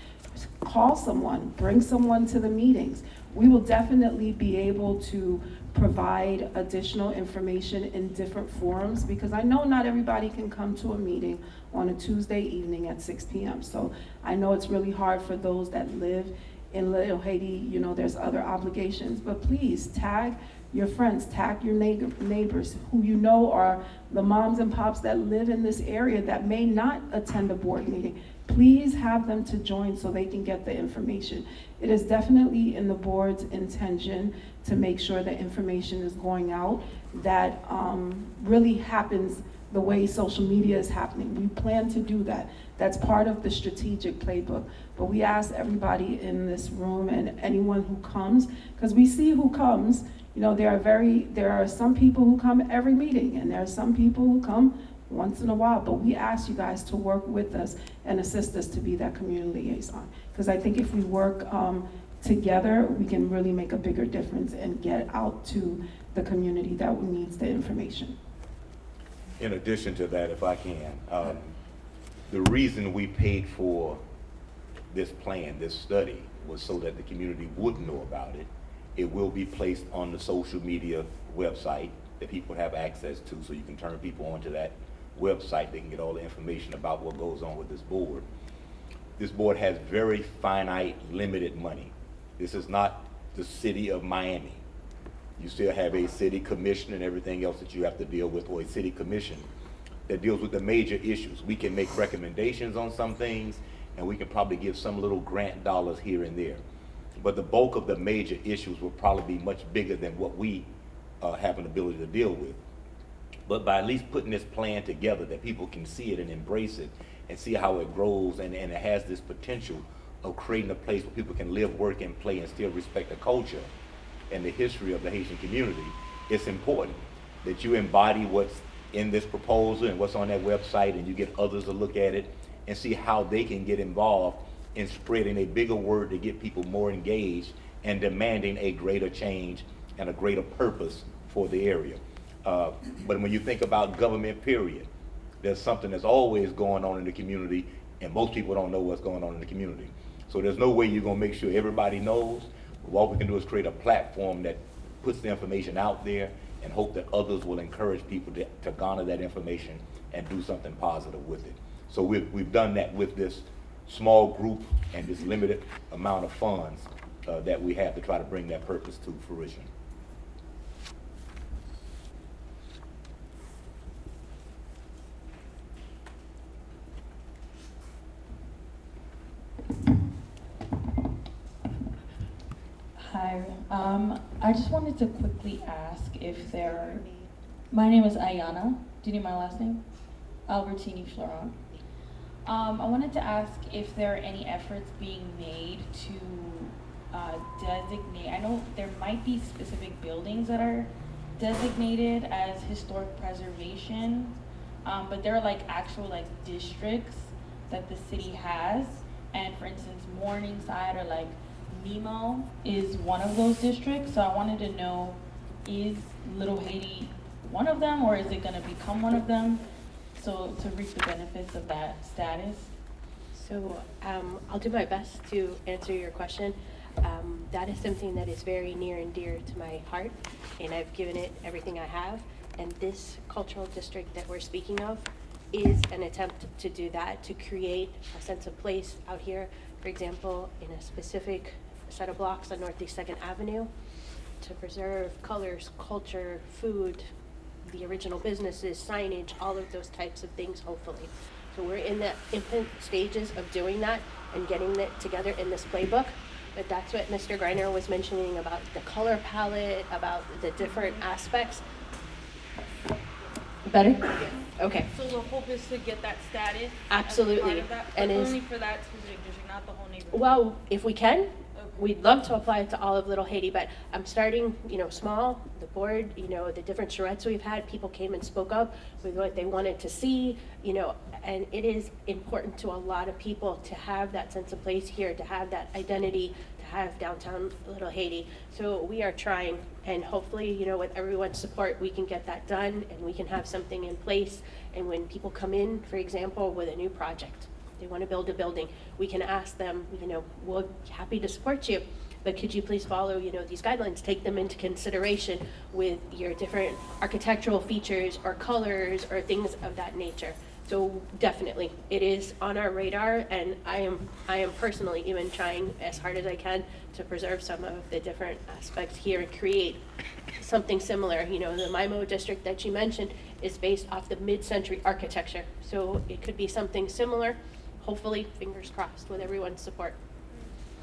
Call someone, bring someone to the meetings. We will definitely be able to provide additional information in different forums, because I know not everybody can come to a meeting on a Tuesday evening at 6 p.m. So I know it's really hard for those that live in Little Haiti. You know, there's other obligations, but please tag your friends, tag your neighbors who you know are the moms and pops that live in this area that may not attend a board meeting. Please have them to join so they can get the information. It is definitely in the board's intention to make sure that information is going out that really happens the way social media is happening. We plan to do that. That's part of the strategic playbook. But we ask everybody in this room and anyone who comes, because we see who comes. You know, there are some people who come every meeting, and there are some people who come once in a while, but we ask you guys to work with us and assist us to be that community liaison. Because I think if we work together, we can really make a bigger difference and get out to the community that needs the information. In addition to that, if I can, the reason we paid for this plan, this study, was so that the community would know about it. It will be placed on the social media website that people have access to, so you can turn people onto that website. They can get all the information about what goes on with this board. This board has very finite, limited money. This is not the city of Miami. You still have a city commission and everything else that you have to deal with, or a city commission that deals with the major issues. We can make recommendations on some things, and we can probably give some little grant dollars here and there. But the bulk of the major issues will probably be much bigger than what we have an ability to deal with. But by at least putting this plan together, that people can see it and embrace it and see how it grows, and it has this potential of creating a place where people can live, work, and play and still respect the culture and the history of the Haitian community, it's important that you embody what's in this proposal and what's on that website, and you get others to look at it and see how they can get involved in spreading a bigger word to get people more engaged and demanding a greater change and a greater purpose for the area. But when you think about government, period, there's something that's always going on in the community, and most people don't know what's going on in the community. So there's no way you're gonna make sure everybody knows. What we can do is create a platform that puts the information out there and hope that others will encourage people to garner that information and do something positive with it. So we've done that with this small group and this limited amount of funds that we have to try to bring that purpose to fruition. Hi, I just wanted to quickly ask if my name is Ayana. Do you need my last name? Albertini Florent. I wanted to ask if there are any efforts being made to designate, I know there might be specific buildings that are designated as historic preservation, but there are like actual like districts that the city has, and for instance, Morningside or like Nemo is one of those districts, so I wanted to know, is Little Haiti one of them, or is it gonna become one of them, so to reap the benefits of that status? So I'll do my best to answer your question. That is something that is very near and dear to my heart, and I've given it everything I have. And this cultural district that we're speaking of is an attempt to do that, to create a sense of place out here, for example, in a specific set of blocks on Northeast 2nd Avenue, to preserve colors, culture, food, the original businesses, signage, all of those types of things, hopefully. So we're in the infant stages of doing that and getting it together in this playbook. But that's what Mr. Greiner was mentioning about the color palette, about the different aspects. Better? Okay. So the hope is to get that status? Absolutely. And only for that specific district, not the whole neighborhood? Well, if we can, we'd love to apply it to all of Little Haiti, but I'm starting, small. The board, the different charrettes we've had, people came and spoke up with what they wanted to see, and it is important to a lot of people to have that sense of place here, to have that identity, to have downtown Little Haiti. So we are trying, and hopefully, with everyone's support, we can get that done, and we can have something in place. And when people come in, for example, with a new project, they want to build a building, we can ask them, we're happy to support you, but could you please follow, these guidelines, take them into consideration with your different architectural features or colors or things of that nature. So definitely, it is on our radar, and I am personally even trying as hard as I can to preserve some of the different aspects here and create something similar. The MIMO district that you mentioned is based off the mid-century architecture, so it could be something similar. Hopefully, fingers crossed, with everyone's support.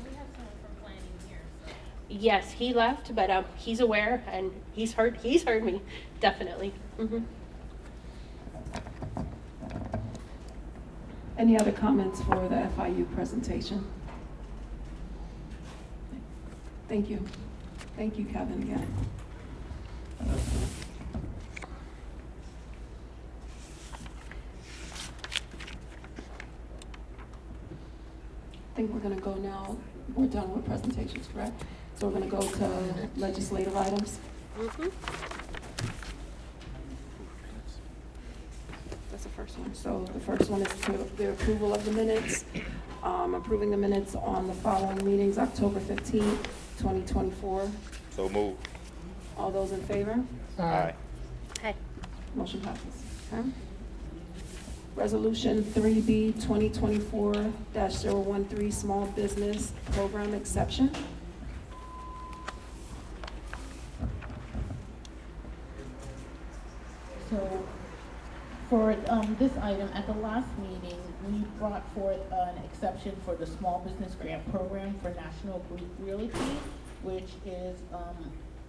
We have someone from planning here, so. Yes, he left, but he's aware and he's heard me, definitely. Mm-hmm. Any other comments for the FIU presentation? Thank you. Thank you, Kevin, again. I think we're gonna go now, we're done with presentations, correct? So we're gonna go to legislative items. Mm-hmm. That's the first one. So the first one is to the approval of the minutes, approving the minutes on the following meetings, October 15th, 2024. So move. All those in favor? Aye. Hi. Motion passes. Okay. Resolution 3B 2024-013, Small Business Program Exception. So, for this item, at the last meeting, we brought forth an exception for the Small Business Grant Program for National Group Realty, which is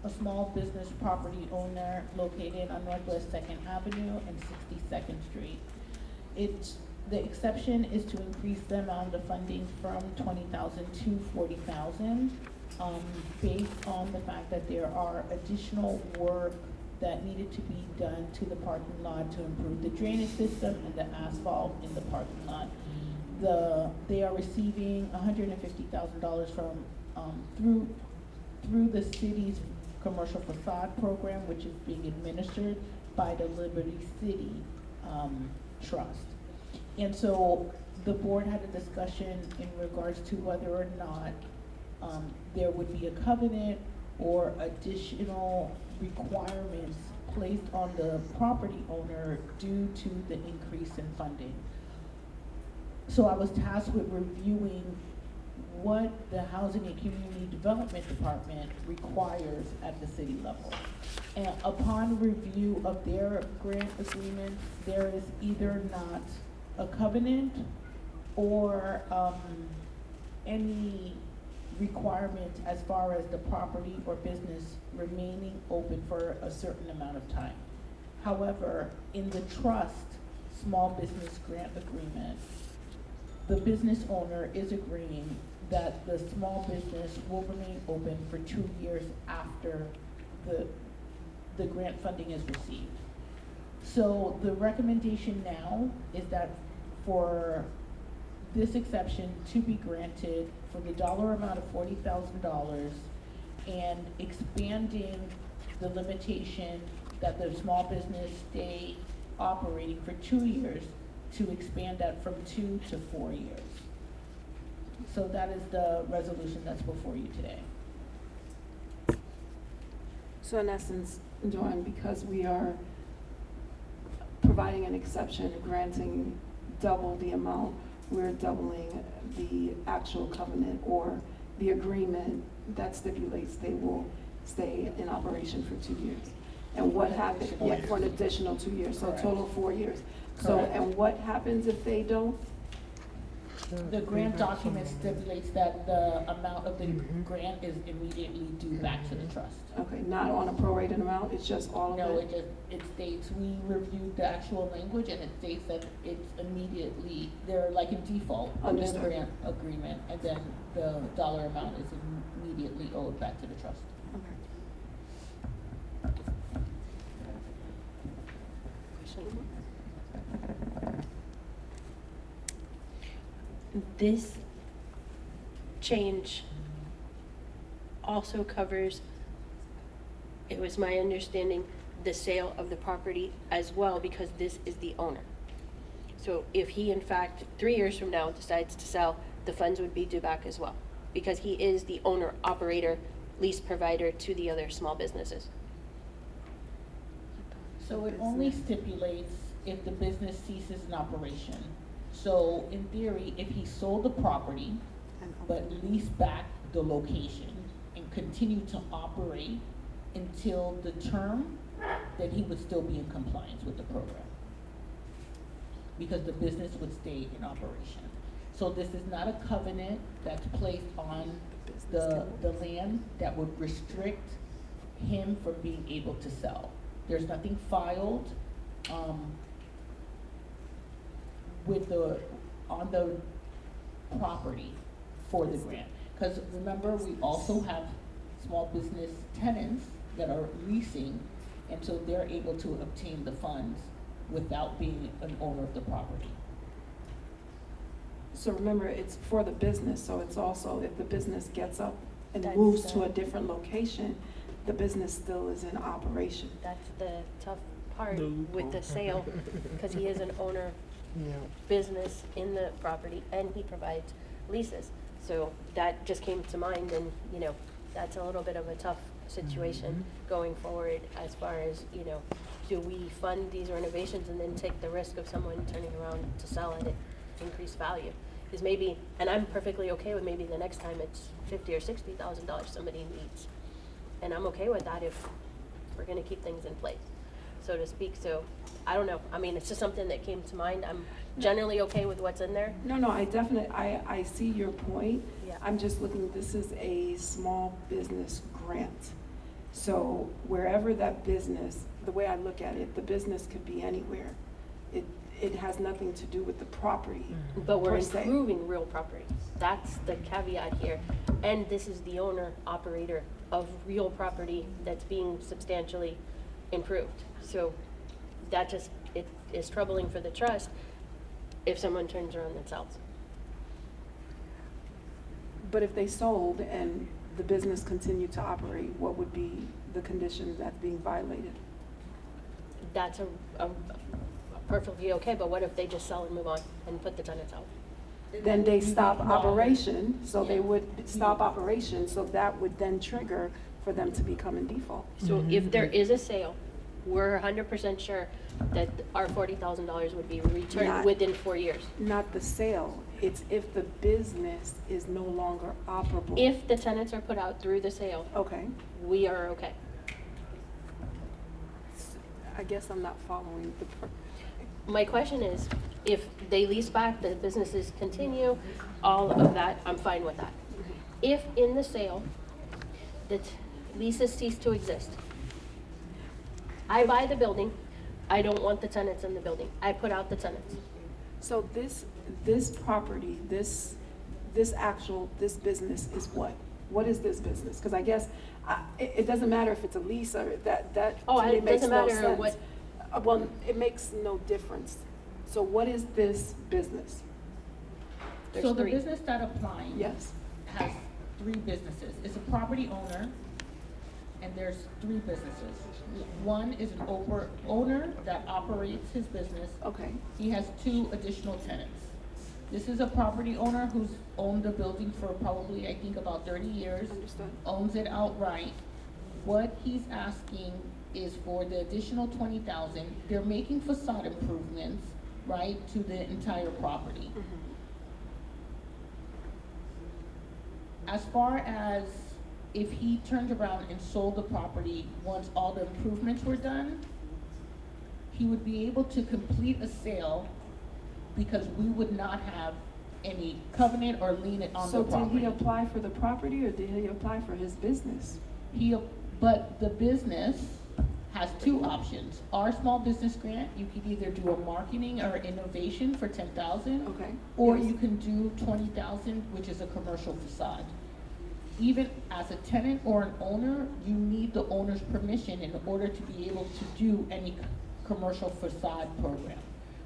a small business property owner located on Northwest 2nd Avenue and 62nd Street. The exception is to increase the amount of funding from $20,000 to $40,000, based on the fact that there are additional work that needed to be done to the parking lot to improve the drainage system and the asphalt in the parking lot. They are receiving $150,000 from through the city's commercial facade program, which is being administered by the Liberty City Trust. And so the board had a discussion in regards to whether or not there would be a covenant or additional requirements placed on the property owner due to the increase in funding. So I was tasked with reviewing what the Housing and Community Development Department requires at the city level. And upon review of their grant agreement, there is either not a covenant or any requirement as far as the property or business remaining open for a certain amount of time. However, in the trust small business grant agreement, the business owner is agreeing that the small business will remain open for 2 years after the grant funding is received. So the recommendation now is that for this exception to be granted for the dollar amount of $40,000 and expanding the limitation that the small business stay operating for 2 years to expand that from 2 to 4 years. So that is the resolution that's before you today. So in essence, Joanne, because we are providing an exception, granting double the amount, we're doubling the actual covenant or the agreement that stipulates they will stay in operation for 2 years. And what happens, for an additional 2 years, so a total of 4 years. So, Correct. and what happens if they don't? The grant document stipulates that the amount of the grant is immediately due back to the trust. Okay, not on a prorated amount, it's just all of No, it? it states, we reviewed the actual language and it states that it's immediately, they're like in default under the Understood. grant agreement, and then the dollar amount is immediately owed back to the trust. Okay. This change also covers, it was my understanding, the sale of the property as well, because this is the owner. So if he in fact, 3 years from now, decides to sell, the funds would be due back as well, because he is the owner, operator, lease provider to the other small businesses. So it only stipulates if the business ceases in operation. So in theory, if he sold the property, but leased back the location and continued to operate until the term, then he would still be in compliance with the program, because the business would stay in operation. So this is not a covenant that's placed on the land that would restrict him from being able to sell. There's nothing filed, on the property for the grant. Because remember, we also have small business tenants that are leasing, and so they're able to obtain the funds without being an owner of the property. So remember, it's for the business, so it's also, if the business gets up and That's moves to the- a different location, the business still is in operation. That's the tough part with the sale, because he is an owner business in the property and he provides leases. So that just came to mind, and, you know, that's a little bit of a tough situation going forward as far as, you know, do we fund these renovations and then take the risk of someone turning around to sell at an increased value? Because maybe, and I'm perfectly okay with maybe the next time it's $50,000 or $60,000 somebody needs. And I'm okay with that if we're gonna keep things in place, so to speak. So, I don't know, I mean, it's just something that came to mind. I'm generally okay with what's in there. No, I definitely, I see your point. Yeah. I'm just looking, this is a small business grant. So wherever that business, the way I look at it, the business could be anywhere. It has nothing to do with the property. But we're per se. improving real property. That's the caveat here. And this is the owner, operator of real property that's being substantially improved. So that just, it is troubling for the trust if someone turns around and sells. But if they sold and the business continued to operate, what would be the conditions that's being violated? That's a perfectly okay, but what if they just sell and move on and put the tenants out? Then they stop No. operation, so they Yeah. would stop operation, so that would then trigger for them to become in default. So if there is a sale, we're 100% sure that our $40,000 would be returned Not- within 4 years. Not the sale, it's if the business is no longer operable. If the tenants are put out through the sale, Okay, we are okay. I guess I'm not following My question is, if they lease back, the businesses continue, all of that, I'm fine with that. If in the sale, the leases cease to exist, I buy the building, I don't want the tenants in the building, I put out the tenants. So this property, this business is what? What is this business? Because I guess, it doesn't matter if it's a lease or that Oh, to me it makes doesn't no matter sense. what- Well, it makes no difference. So what is this business? There's So the three. business that applies Yes, has 3 businesses. It's a property owner, and there's 3 businesses. One is an owner that operates his business. okay, He has 2 additional tenants. This is a property owner who's owned the building for probably, I think, about 30 years. understood. Owns it outright. What he's asking is for the additional 20,000. They're making facade improvements, right, to the entire property. As far as if he turned around and sold the property once all the improvements were done, he would be able to complete a sale because we would not have any covenant or lien on the So did property. he apply for the property or did he apply for his business? But the business has 2 options. Our small business grant, you could either do a marketing or innovation for 10,000. Okay. Or yes. you can do 20,000, which is a commercial facade. Even as a tenant or an owner, you need the owner's permission in order to be able to do any commercial facade program.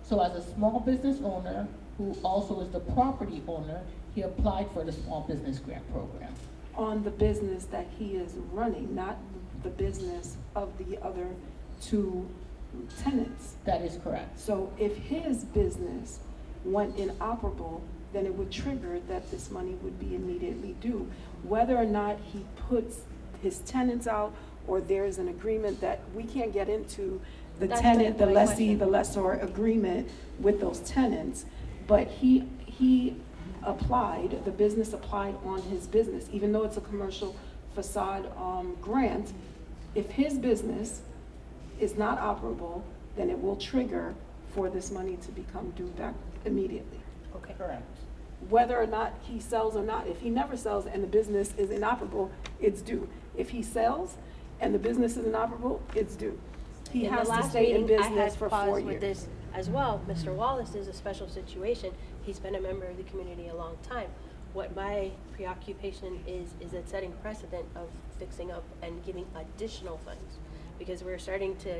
So as a small business owner, who also is the property owner, he applied for the small business grant program. On the business that he is running, not the business of the other 2 tenants. That is correct. So if his business went inoperable, then it would trigger that this money would be immediately due. Whether or not he puts his tenants out or there's an agreement that we can't get into the That's tenant, the my lessee, question. the lessor agreement with those tenants, but he applied, the business applied on his business, even though it's a commercial facade grant. If his business is not operable, then it will trigger for this money to become due back immediately. Okay. Correct. Whether or not he sells or not, if he never sells and the business is inoperable, it's due. If he sells and the business is inoperable, it's due. He In has the to last stay in meeting, I business had for paused 4 with years. this as well. Mr. Wallace is a special situation. He's been a member of the community a long time. What my preoccupation is it setting precedent of fixing up and giving additional funds? Because we're starting to,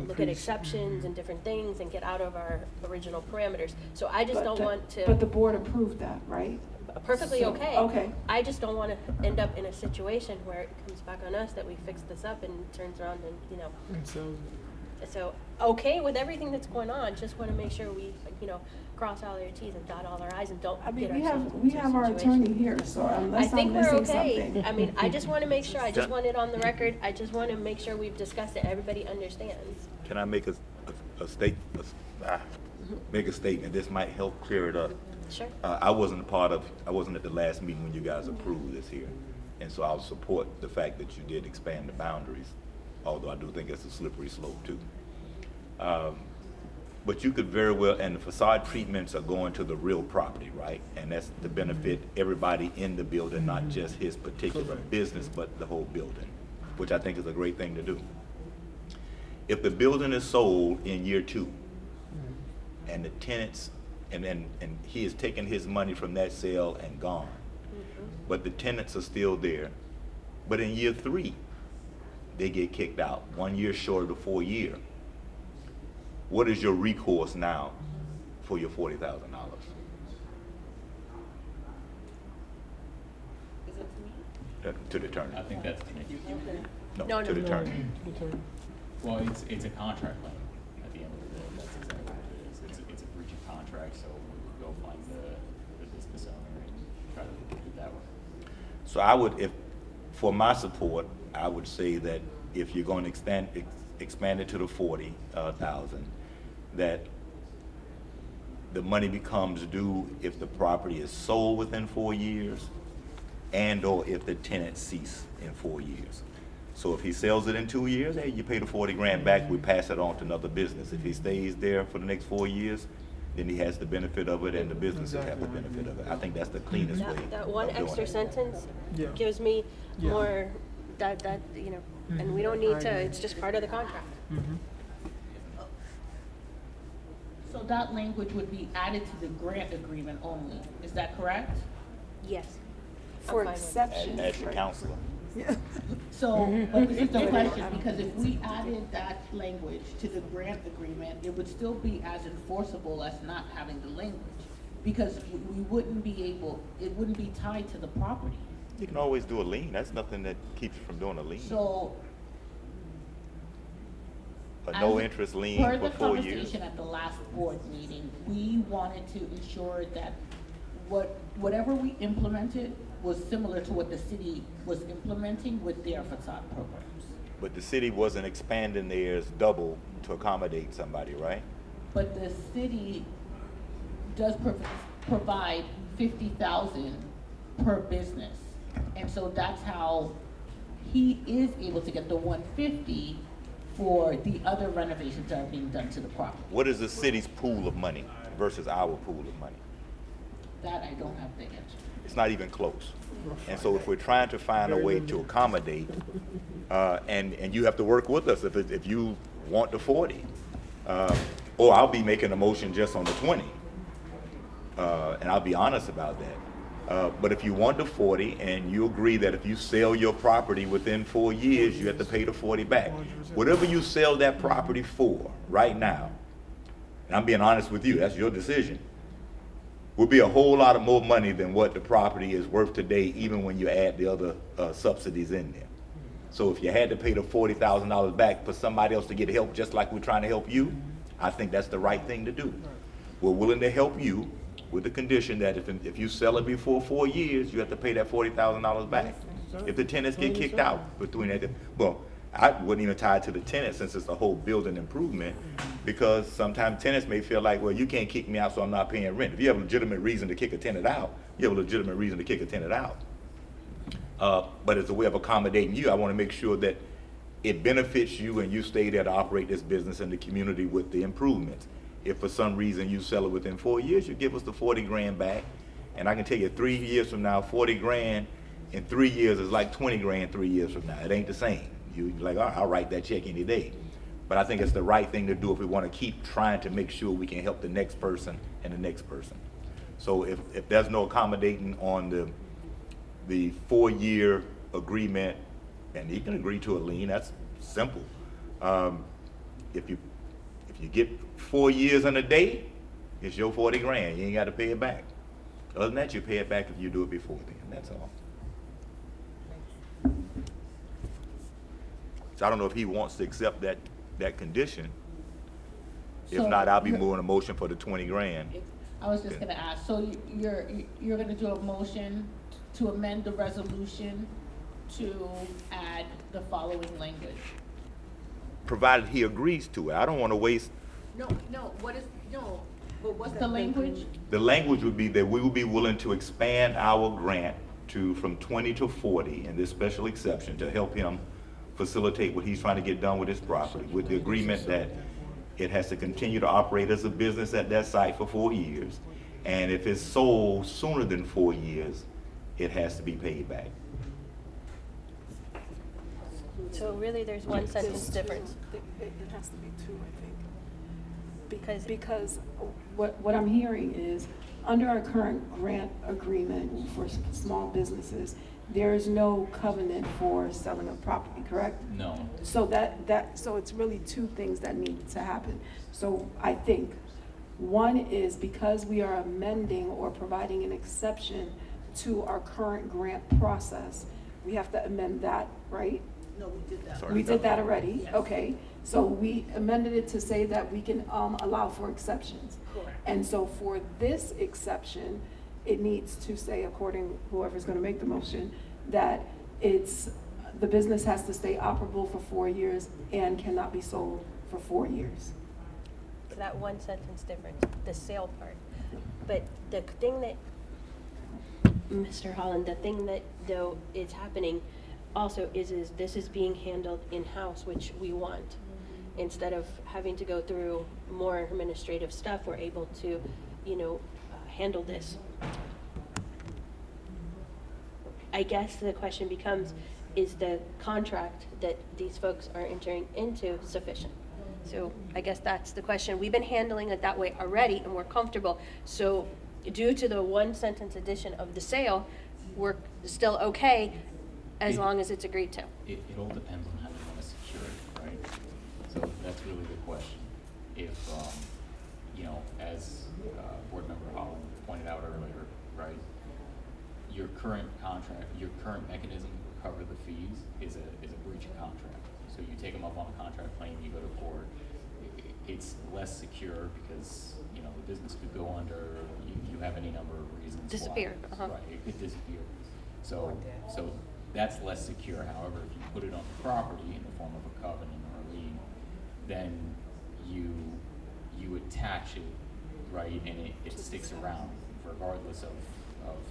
look at exceptions and different things and get out of our original parameters. So I just don't want to. But the board approved that, right? Perfectly So, okay. okay. I just don't want to end up in a situation where it comes back on us that we fix this up and it turns around and, So, okay with everything that's going on, just want to make sure we, cross all our Ts and dot all our Is and don't I mean, get we ourselves we into a have our situation. attorney here, so I unless I'm think we're missing okay. something. I mean, I just want to make sure, I just want it on the record. I just want to make sure we've discussed it, everybody understands. Can I make make a statement? This might help clear it up. Sure. I wasn't at the last meeting when you guys approved this here. And so I'll support the fact that you did expand the boundaries, although I do think it's a slippery slope too. But you could very well, and the facade treatments are going to the real property, right? And that's to benefit everybody in the building, not just his particular business, but the whole building, which I think is a great thing to do. If the building is sold in year 2, and the tenants, and he has taken his money from that sale and gone, but the tenants are still there, but in year 3, they get kicked out, 1 year short of the 4-year. What is your recourse now for your $40,000? Is it to me? To the attorney? I think that's to me. No, To the no. attorney. Well, it's a contract claim at the end of the day. That's exactly what it is. It's a breach of contract, so we would go find the business owner and try to do it that way. So I would, if for my support, I would say that if you're going to expand it to the 40,000, that the money becomes due if the property is sold within 4 years and or if the tenant cease in 4 years. So if he sells it in 2 years, hey, you pay the 40 grand back, we pass it on to another business. If he stays there for the next 4 years, then he has the benefit of it and the business will have the benefit of it. I think that's the cleanest way. That one of doing extra it. sentence Yeah. gives me Yeah. more, that, you know, and we don't need to, it's just part of the contract. So that language would be added to the grant agreement only, is that correct? Yes. For I'm fine with it. exception. As your counselor. Yeah. So, but this is the question, because if we added that language to the grant agreement, it would still be as enforceable as not having the language. Because we wouldn't be able, it wouldn't be tied to the property. You can always do a lien. That's nothing that keeps you from doing a lien. So, A as no interest lien per for the 4 years. conversation at the last board meeting, we wanted to ensure that whatever we implemented was similar to what the city was implementing with their facade programs. But the city wasn't expanding theirs double to accommodate somebody, right? But the city does provide 50,000 per business. And so that's how he is able to get the 150 for the other renovations that are being done to the property. What is the city's pool of money versus our pool of money? That I don't have the answer. It's not even close. And so if we're trying to find a way to accommodate, and you have to work with us if you want the 40, or I'll be making a motion just on the 20, and I'll be honest about that. But if you want the 40 and you agree that if you sell your property within 4 years, you have to pay the 40 back. Whatever you sell that property for right now, and I'm being honest with you, that's your decision, will be a whole lot of more money than what the property is worth today, even when you add the other subsidies in there. So if you had to pay the $40,000 back for somebody else to get help, just like we're trying to help you, I think that's the right thing to do. We're willing to help you with the condition that if you sell it before 4 years, you have to pay that $40,000 back. If the tenants get kicked out between that, well, I wouldn't even tie it to the tenant since it's a whole building improvement, because sometimes tenants may feel like, well, you can't kick me out, so I'm not paying rent. If you have a legitimate reason to kick a tenant out, you have a legitimate reason to kick a tenant out. But as a way of accommodating you, I want to make sure that it benefits you and you stay there to operate this business in the community with the improvements. If for some reason you sell it within 4 years, you give us the 40 grand back. And I can tell you 3 years from now, 40 grand in 3 years is like 20 grand 3 years from now. It ain't the same. You're like, all right, I'll write that check any day. But I think it's the right thing to do if we want to keep trying to make sure we can help the next person and the next person. So if there's no accommodating on the 4-year agreement, and you can agree to a lien, that's simple. If you get 4 years and a day, it's your 40 grand. You ain't got to pay it back. Other than that, you pay it back if you do it before then. That's all. So I don't know if he wants to accept that condition. If So not, I'll be you're- moving a motion for the 20 grand. I was just gonna ask, so you're gonna do a motion to amend the resolution to add the following language? Provided he agrees to it. I don't want to waste. No, but what's the language? The language would be that we would be willing to expand our grant from 20 to 40 in this special exception to help him facilitate what he's trying to get done with his property, with the agreement that it has to continue to operate as a business at that site for 4 years. And if it's sold sooner than 4 years, it has to be paid back. So really, there's one sentence difference. It has to be 2, I think. Because Because what I'm hearing is, under our current grant agreement for small businesses, there is no covenant for selling a property, correct? No. So so it's really 2 things that need to happen. So I think, one is because we are amending or providing an exception to our current grant process, we have to amend that, right? No, we did that. Sorry. We did that already? Yes. Okay, so we amended it to say that we can allow for exceptions. Correct. And so for this exception, it needs to say, according, whoever's gonna make the motion, that it's the business has to stay operable for 4 years and cannot be sold for 4 years. That one sentence difference, the sale part. But the thing that, Mr. Holland, the thing that though is happening also is this is being handled in-house, which we want. Instead of having to go through more administrative stuff, we're able to, handle this. I guess the question becomes, is the contract that these folks are entering into sufficient? So I guess that's the question. We've been handling it that way already and we're comfortable. So due to the one sentence addition of the sale, we're still okay as long as it's agreed to. It all depends on how you want to secure it, right? So that's really the question. If, as Board Member Holland pointed out earlier, right, your current contract, your current mechanism to recover the fees is a breach of contract. So you take them up on a contract claim, you go to court. It's less secure because, the business could go under, you have any number of reasons why. Disappear. Uh-huh. Right, it could disappear. So that's less secure. However, if you put it on the property in the form of a covenant or a lien, then you attach it, right, and it sticks around regardless of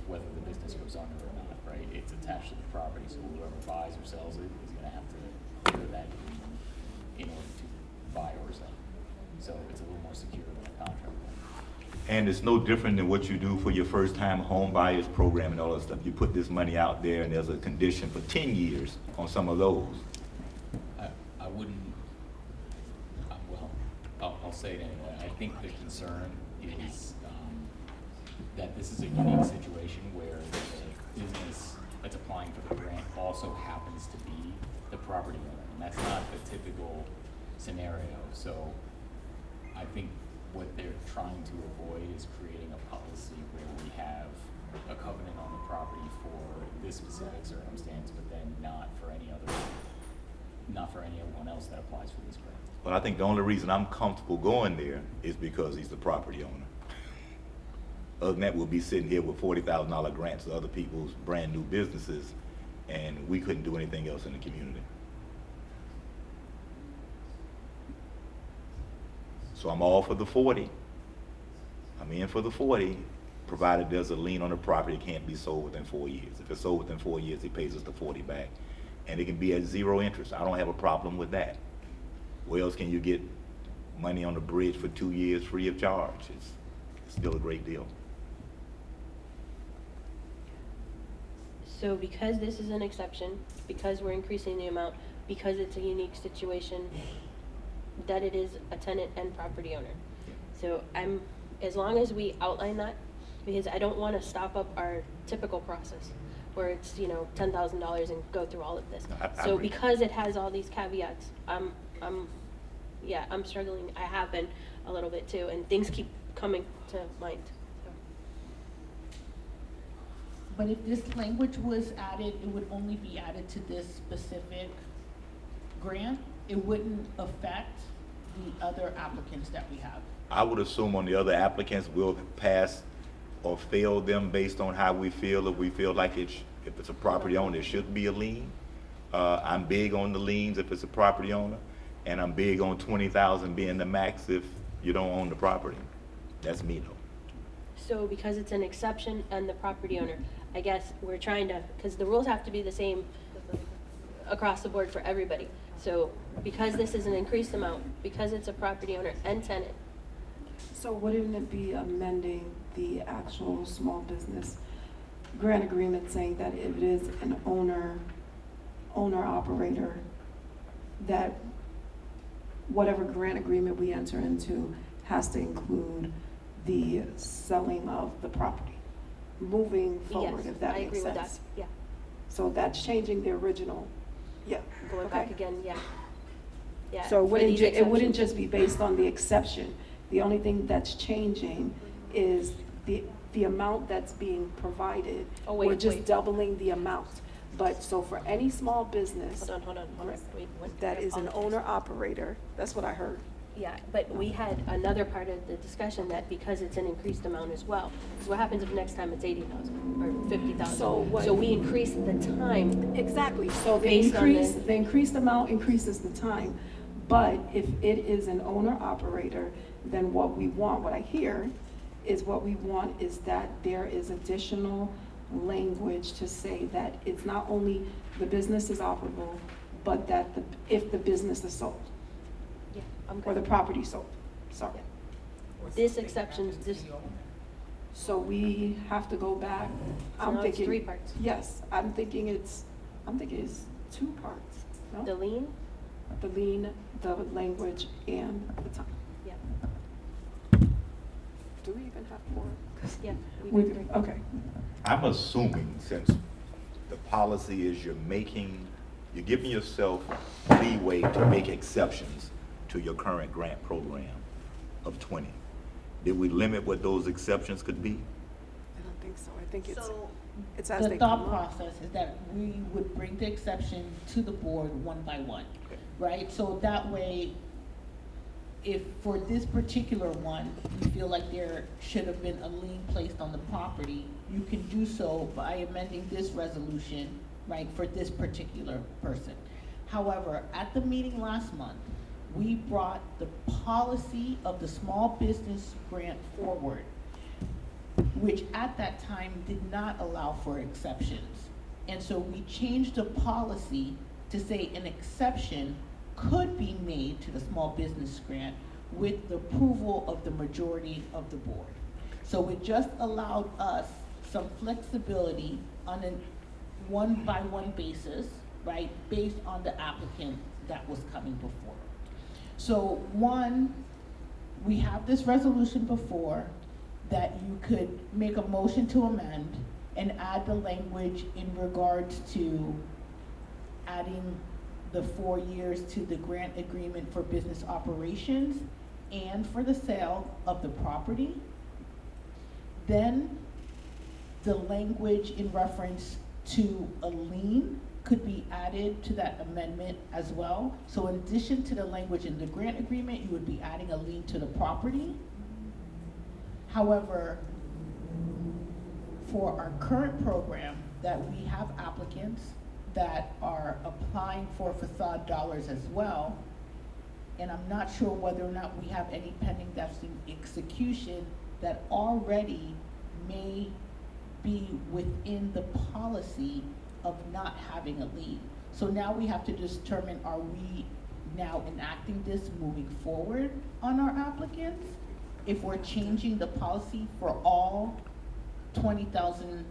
whether the business goes under or not, right? It's attached to the property, so whoever buys or sells it is gonna have to clear that lien in order to buy or sell. So it's a little more secure than a contract. And it's no different than what you do for your first time home buyers program and all that stuff. You put this money out there and there's a condition for 10 years on some of those. I wouldn't, I'll say it anyway. I think the concern is that this is a unique situation where the business that's applying for the grant also happens to be the property owner, and that's not the typical scenario. So I think what they're trying to avoid is creating a policy where we have a covenant on the property for this specific circumstance, but then not for anyone else that applies for this grant. But I think the only reason I'm comfortable going there is because he's the property owner. Other than that, we'll be sitting here with $40,000 grants to other people's brand new businesses, and we couldn't do anything else in the community. So I'm all for the 40. I'm in for the 40, provided there's a lien on the property, it can't be sold within 4 years. If it's sold within 4 years, he pays us the 40 back. And it can be at 0 interest. I don't have a problem with that. Where else can you get money on the bridge for 2 years free of charge? It's still a great deal. So because this is an exception, because we're increasing the amount, because it's a unique situation, that it is a tenant and property owner. So as long as we outline that, because I don't want to stop up our typical process where it's, $10,000 and go through all of this. I So agree. because it has all these caveats, I'm struggling. I have been a little bit too, and things keep coming to mind. So. But if this language was added, it would only be added to this specific grant. It wouldn't affect the other applicants that we have. I would assume on the other applicants, we'll pass or fail them based on how we feel. If we feel like if it's a property owner, it should be a lien. I'm big on the liens if it's a property owner, and I'm big on 20,000 being the max if you don't own the property. That's me though. So because it's an exception and the property owner, I guess we're trying to, because the rules have to be the same across the board for everybody. So because this is an increased amount, because it's a property owner and tenant. So wouldn't it be amending the actual small business grant agreement saying that if it is an owner-operator, that whatever grant agreement we enter into has to include the selling of the property, moving forward, Yes, if that I makes agree with that. sense? Yeah, So that's changing the original, yeah. going okay. back again, yeah. Yeah. So for these it wouldn't exceptions. just be based on the exception. The only thing that's changing is the amount that's being provided. Oh, wait, We're just wait. doubling the amount. But so for any small business Hold on. Wait, what? that I is an apologize. owner-operator, that's what I heard. Yeah, but we had another part of the discussion that because it's an increased amount as well. Because what happens if next time it's 80,000 or 50,000? So what- So we increase the time. Exactly, so Based on the increased amount increases the time, but if it is an owner-operator, then what we want, what I hear, is what we want is that there is additional language to say that it's not only the business is operable, but that if the business is sold, Yeah, I'm or the good. property sold, sorry. This exception, this, So we have to go back, I'm now it's thinking. 3 parts. Yes, I'm thinking it's 2 parts, no? The lien, The lien, the language, and the time. yeah, Do we even have more? 'Cause yeah. we did do, 3. okay. I'm assuming since the policy is you're giving yourself leeway to make exceptions to your current grant program of 20. Did we limit what those exceptions could be? I don't think so, I think So, it's as the they thought come up. process is that we would bring the exception to the board one by one, Okay. right? So that way, if for this particular one, you feel like there should have been a lien placed on the property, you can do so by amending this resolution, right, for this particular person. However, at the meeting last month, we brought the policy of the small business grant forward, which at that time did not allow for exceptions. And so we changed the policy to say an exception could be made to the small business grant with the approval of the majority of the board. So it just allowed us some flexibility on a one-by-one basis, right, based on the applicant that was coming before. So one, we have this resolution before that you could make a motion to amend and add the language in regards to adding the 4 years to the grant agreement for business operations and for the sale of the property. Then the language in reference to a lien could be added to that amendment as well. So in addition to the language in the grant agreement, you would be adding a lien to the property. However, for our current program, that we have applicants that are applying for facade dollars as well, and I'm not sure whether or not we have any pending that's in execution that already may be within the policy of not having a lien. So now we have to determine, are we now enacting this moving forward on our applicants? If we're changing the policy for all $20,000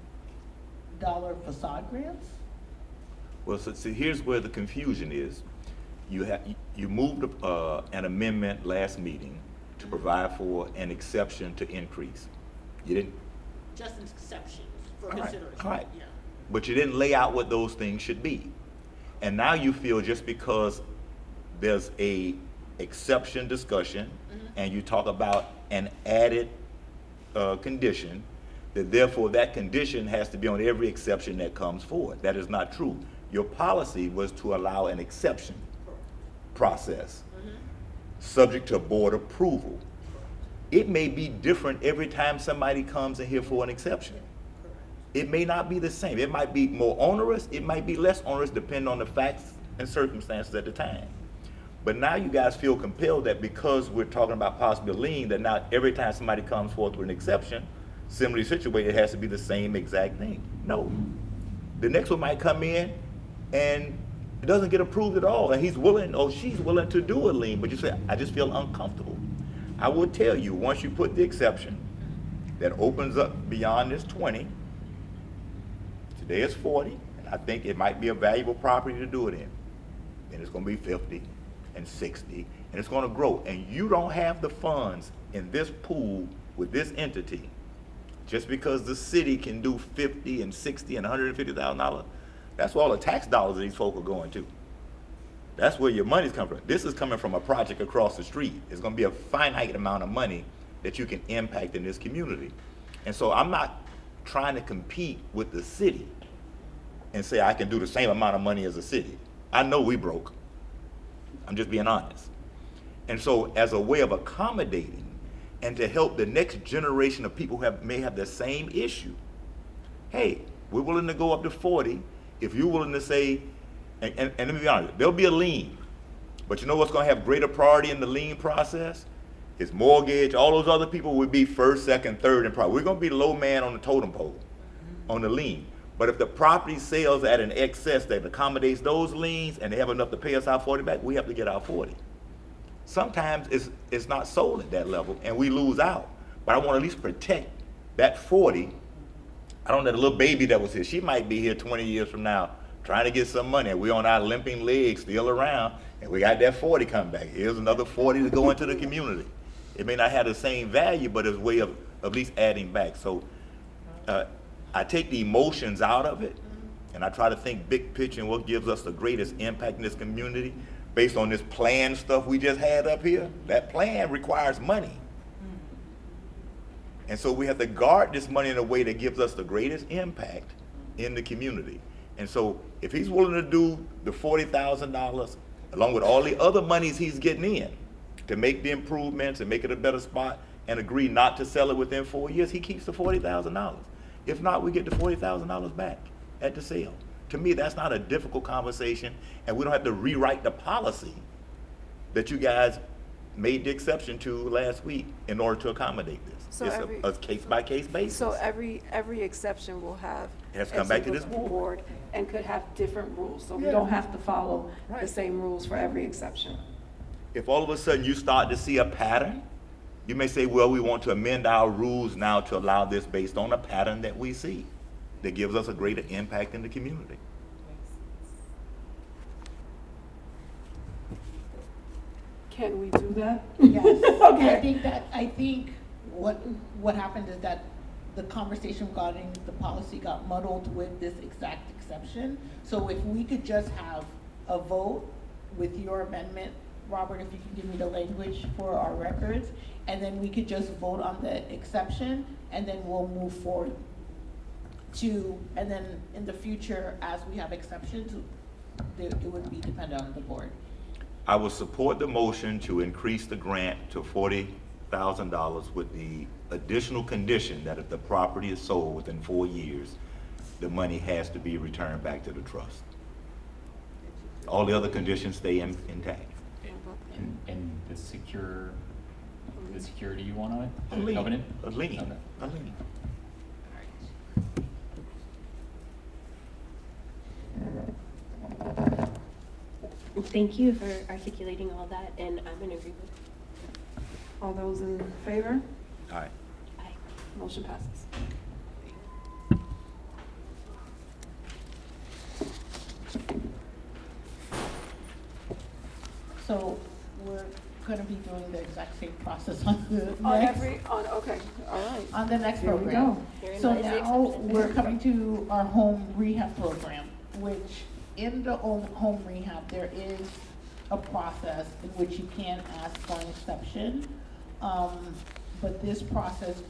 facade grants? Well, so see, here's where the confusion is. You moved an amendment last meeting to provide for an exception to increase. You didn't, Just an exception for all right, consideration. all right. Yeah. But you didn't lay out what those things should be. And now you feel just because there's a exception discussion and you talk about an added condition, that therefore that condition has to be on every exception that comes forward. That is not true. Your policy was to allow an exception process, subject to board approval. It may be different every time somebody comes in here for an exception. It may not be the same. It might be more onerous, it might be less onerous, depending on the facts and circumstances at the time. But now you guys feel compelled that because we're talking about possible lien, that now every time somebody comes forth with an exception, similarly situated, it has to be the same exact thing. No. The next one might come in and it doesn't get approved at all, and he's willing or she's willing to do a lien, but you say, I just feel uncomfortable. I will tell you, once you put the exception that opens up beyond this 20, today it's 40, and I think it might be a valuable property to do it in. And it's gonna be 50 and 60, and it's gonna grow. And you don't have the funds in this pool with this entity, just because the city can do 50 and 60 and $150,000, that's where all the tax dollars of these folk are going to. That's where your money's coming from. This is coming from a project across the street. It's gonna be a finite amount of money that you can impact in this community. And so I'm not trying to compete with the city and say I can do the same amount of money as the city. I know we broke. I'm just being honest. And so as a way of accommodating and to help the next generation of people who may have the same issue, hey, we're willing to go up to 40 if you're willing to say, and let me be honest, there'll be a lien. But you know what's going to have greater priority in the lien process? His mortgage, all those other people would be first, second, third in priority. We're going to be the low man on the totem pole on the lien. But if the property sells at an excess that accommodates those liens and they have enough to pay us our 40 back, we have to get our 40. Sometimes it's not sold at that level and we lose out. But I want to at least protect that 40. I don't know, the little baby that was here, she might be here 20 years from now trying to get some money, and we're on our limping legs still around, and we got that 40 come back. Here's another 40 to go into the community. It may not have the same value, but it's a way of at least adding back. So I take the emotions out of it, and I try to think big picture and what gives us the greatest impact in this community based on this plan stuff we just had up here. That plan requires money. And so we have to guard this money in a way that gives us the greatest impact in the community. And so if he's willing to do the $40,000 along with all the other monies he's getting in to make the improvements and make it a better spot and agree not to sell it within 4 years, he keeps the $40,000. If not, we get the $40,000 back at the sale. To me, that's not a difficult conversation, and we don't have to rewrite the policy that you guys made the exception to last week in order to accommodate this. So it's every- a case-by-case basis. So every exception will have. It has to come back to this exception board. And could have different rules, so we Yeah. don't have to follow the Right. same rules for every exception. If all of a sudden you start to see a pattern, you may say, well, we want to amend our rules now to allow this based on a pattern that we see that gives us a greater impact in the community. Can we do that? Yes. Okay. I think what happened is that the conversation regarding the policy got muddled with this exact exception. So if we could just have a vote with your amendment, Robert, if you can give me the language for our records, and then we could just vote on the exception, and then we'll move forward and then in the future, as we have exceptions, it would be dependent on the board. I will support the motion to increase the grant to $40,000 with the additional condition that if the property is sold within 4 years, the money has to be returned back to the trust. All the other conditions stay intact. And the security you want on it? A The lien. covenant? A lien. Okay. A lien. Thank you for articulating all that, and I'm in agreement. All those in favor? All right. Aye. Motion passes. So we're gonna be doing the exact same process on the On next. okay, all right. On the next Here we program. go. Herein So lies the now exception. we're coming to our home rehab program, which in the home rehab, there is a process in which you can ask for an exception. But this process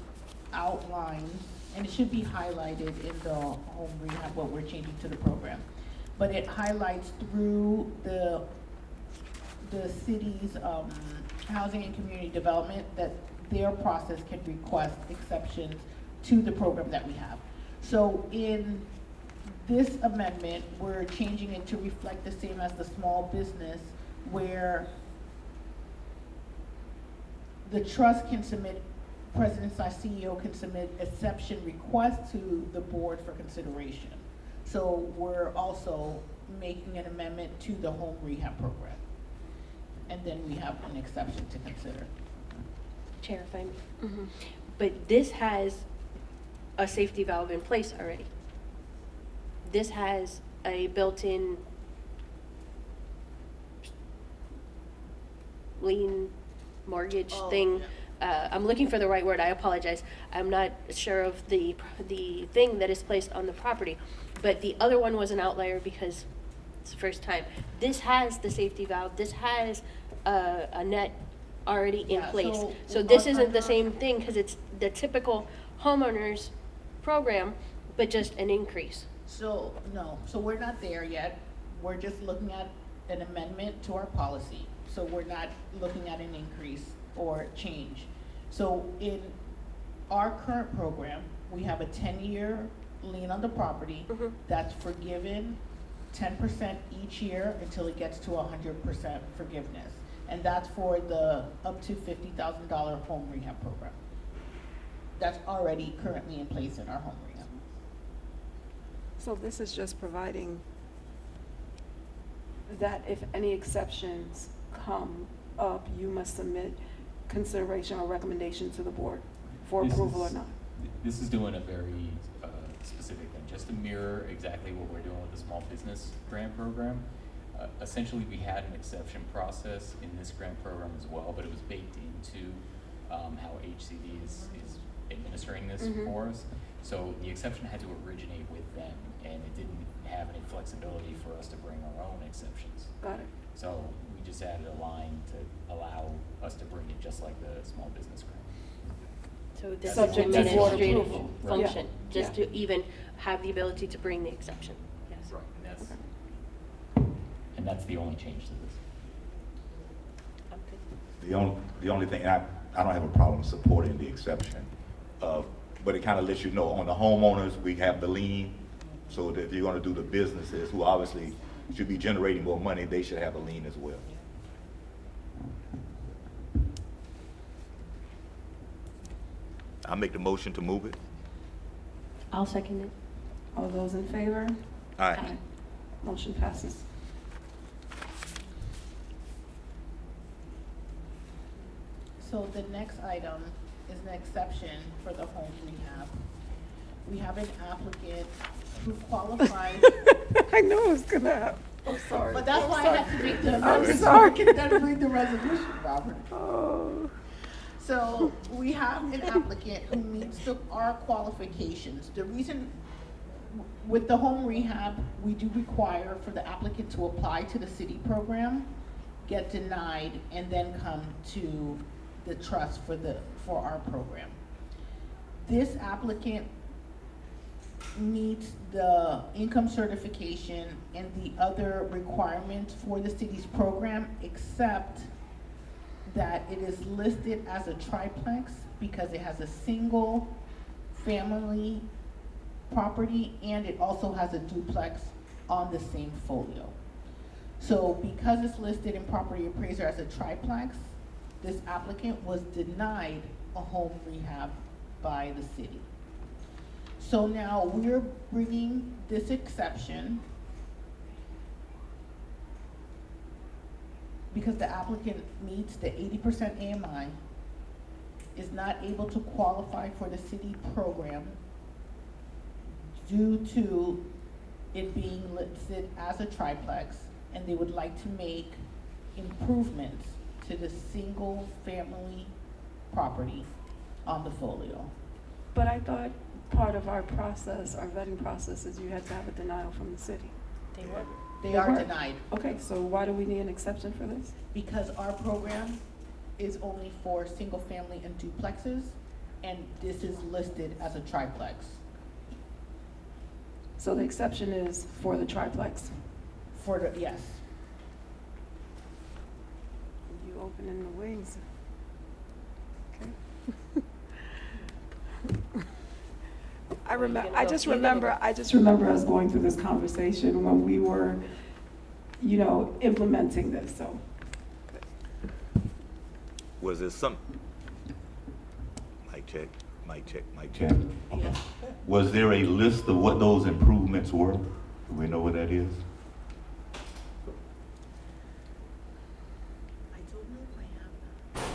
outlines, and it should be highlighted in the home rehab, what we're changing to the program. But it highlights through the city's housing and community development that their process can request exceptions to the program that we have. So in this amendment, we're changing it to reflect the same as the small business, where the trust can submit, President/CEO can submit exception requests to the board for consideration. So we're also making an amendment to the home rehab program. And then we have an exception to consider. Chair, if I may. But this has a safety valve in place already. This has a built-in lien mortgage thing. I'm looking for the right word, I apologize. I'm not sure of the thing that is placed on the property. But the other one was an outlier because it's the first time. This has the safety valve, this has a net already in Yeah, place. so So this on- isn't the same thing because it's the typical homeowners program, but just an increase. So, no, so we're not there yet. We're just looking at an amendment to our policy. so we're not looking at an increase or change. So in our current program, we have a 10-year lien on the property Mhm. that's forgiven 10% each year until it gets to 100% forgiveness. And that's for the up to $50,000 home rehab program. That's already currently in place in our home rehab. So this is just providing that if any exceptions come up, you must submit consideration or recommendation to the board for This approval or is- not. This is doing a very specific thing, just to mirror exactly what we're doing with the small business grant program. Essentially, we had an exception process in this grant program as well, but it was baked into how HCD is administering this Mhm. for us. So the exception had to originate with them, and it didn't have any flexibility for us to bring our own exceptions. Got it. So we just added a line to allow us to bring it just like the small business grant. So this is Subject to board administrative approval. Right. function, Yeah. just to even have the ability to bring the exception, yes. Right, Okay. and that's the only change to this. I'm good. The only thing, I don't have a problem supporting the exception, but it kind of lets you know, on the homeowners, we have the lien, so that if you're gonna do the businesses, who obviously should be generating more money, they should have a lien as well. I make the motion to move it. I'll second it. All those in favor? Aye. Motion passes. So the next item is an exception for the home rehab. We have an applicant who qualifies. I know it was gonna happen. I'm sorry. But that's I'm why sorry. I have to make the I'm amendment so sorry. we can then read the resolution, Robert. Oh. So we have an applicant who meets our qualifications. The reason, with the home rehab, we do require for the applicant to apply to the city program, get denied, and then come to the trust for our program. This applicant meets the income certification and the other requirements for the city's program, except that it is listed as a triplex because it has a single family property and it also has a duplex on the same folio. So because it's listed in property appraiser as a triplex, this applicant was denied a home rehab by the city. So now we're bringing this exception because the applicant meets the 80% AMI, is not able to qualify for the city program due to it being listed as a triplex, and they would like to make improvements to the single family property on the folio. But I thought part of our process, our vetting process, is you had to have a denial from the city. They were. They They are were. denied Okay, so why do we need an exception for this? because our program is only for single family and duplexes, and this is listed as a triplex. So the exception is for the triplex. For the, yes. You opening the wings. Okay. I remember, I just remember us going through this conversation when we were, implementing this, so. Was there some, mic check, mic check, mic check. Yes. Was there a list of what those improvements were? Do we know what that is? I don't know if I have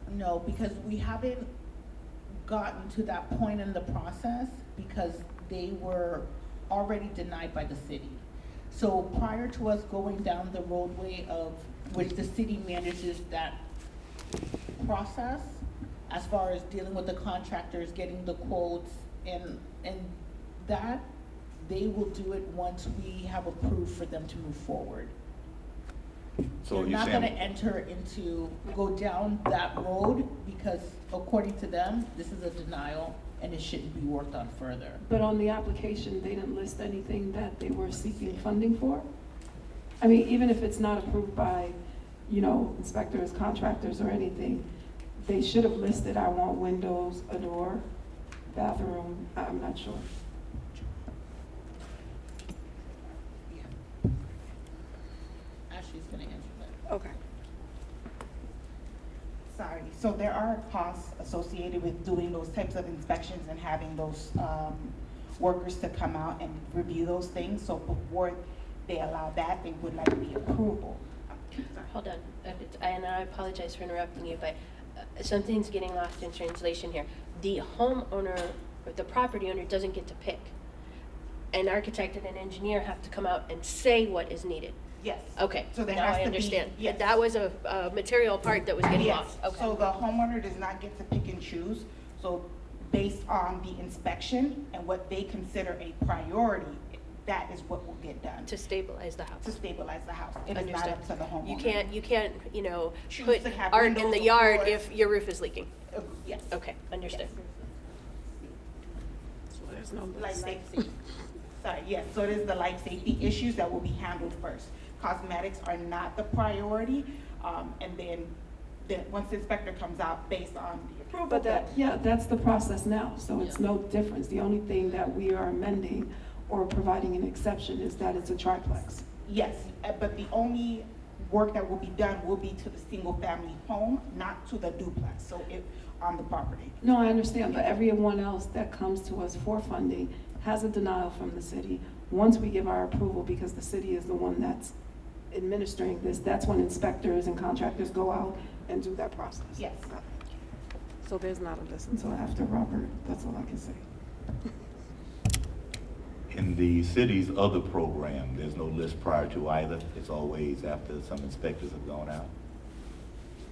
that. No, because we haven't gotten to that point in the process because they were already denied by the city. So prior to us going down the roadway of which the city manages that process, as far as dealing with the contractors, getting the quotes, and that, they will do it once we have approved for them to move forward. So They're you're not saying- gonna enter into, go down that road, because according to them, this is a denial, and it shouldn't be worked on further. But on the application, they didn't list anything that they were seeking funding for? I mean, even if it's not approved by, you know, inspectors, contractors, or anything, they should have listed, I want windows, a door, bathroom, I'm not sure. Ashley's gonna answer that. Okay. Sorry, so there are costs associated with doing those types of inspections and having those workers to come out and review those things. So before they allow that, they would like the approval. Sorry. Hold on, and I apologize for interrupting you, but something's getting lost in translation here. The homeowner, or the property owner, doesn't get to pick. An architect and an engineer have to come out and say what is needed. Yes. Okay, So there now has I to be- understand. yes. That was a material part that was getting Yes, lost. Okay. so the homeowner does not get to pick and choose. So based on the inspection and what they consider a priority, that is what will get done To stabilize the house. to stabilize the house. It is not Understood. up to the homeowner. You can't, you know, Choose put to have art in windows the or yard doors. if your roof is leaking. Yes. Okay, understood. So there's no Life list. safety. Sorry, yes, so it is the life safety issues that will be handled first. Cosmetics are not the priority, and then once the inspector comes out based on the approval. But that, yeah, that's the process now, so it's Yeah. no difference. The only thing that we are amending or providing an exception is that it's a triplex. Yes, but the only work that will be done will be to the single-family home, not to the duplex, so on the property. No, I understand, but everyone else that comes to us for funding has a denial from the city. Once we give our approval, because the city is the one that's administering this, that's when inspectors and contractors go out and do that process. Yes. So there's not a list until after Robert, that's all I can say. In the city's other program, there's no list prior to either. It's always after some inspectors have gone out.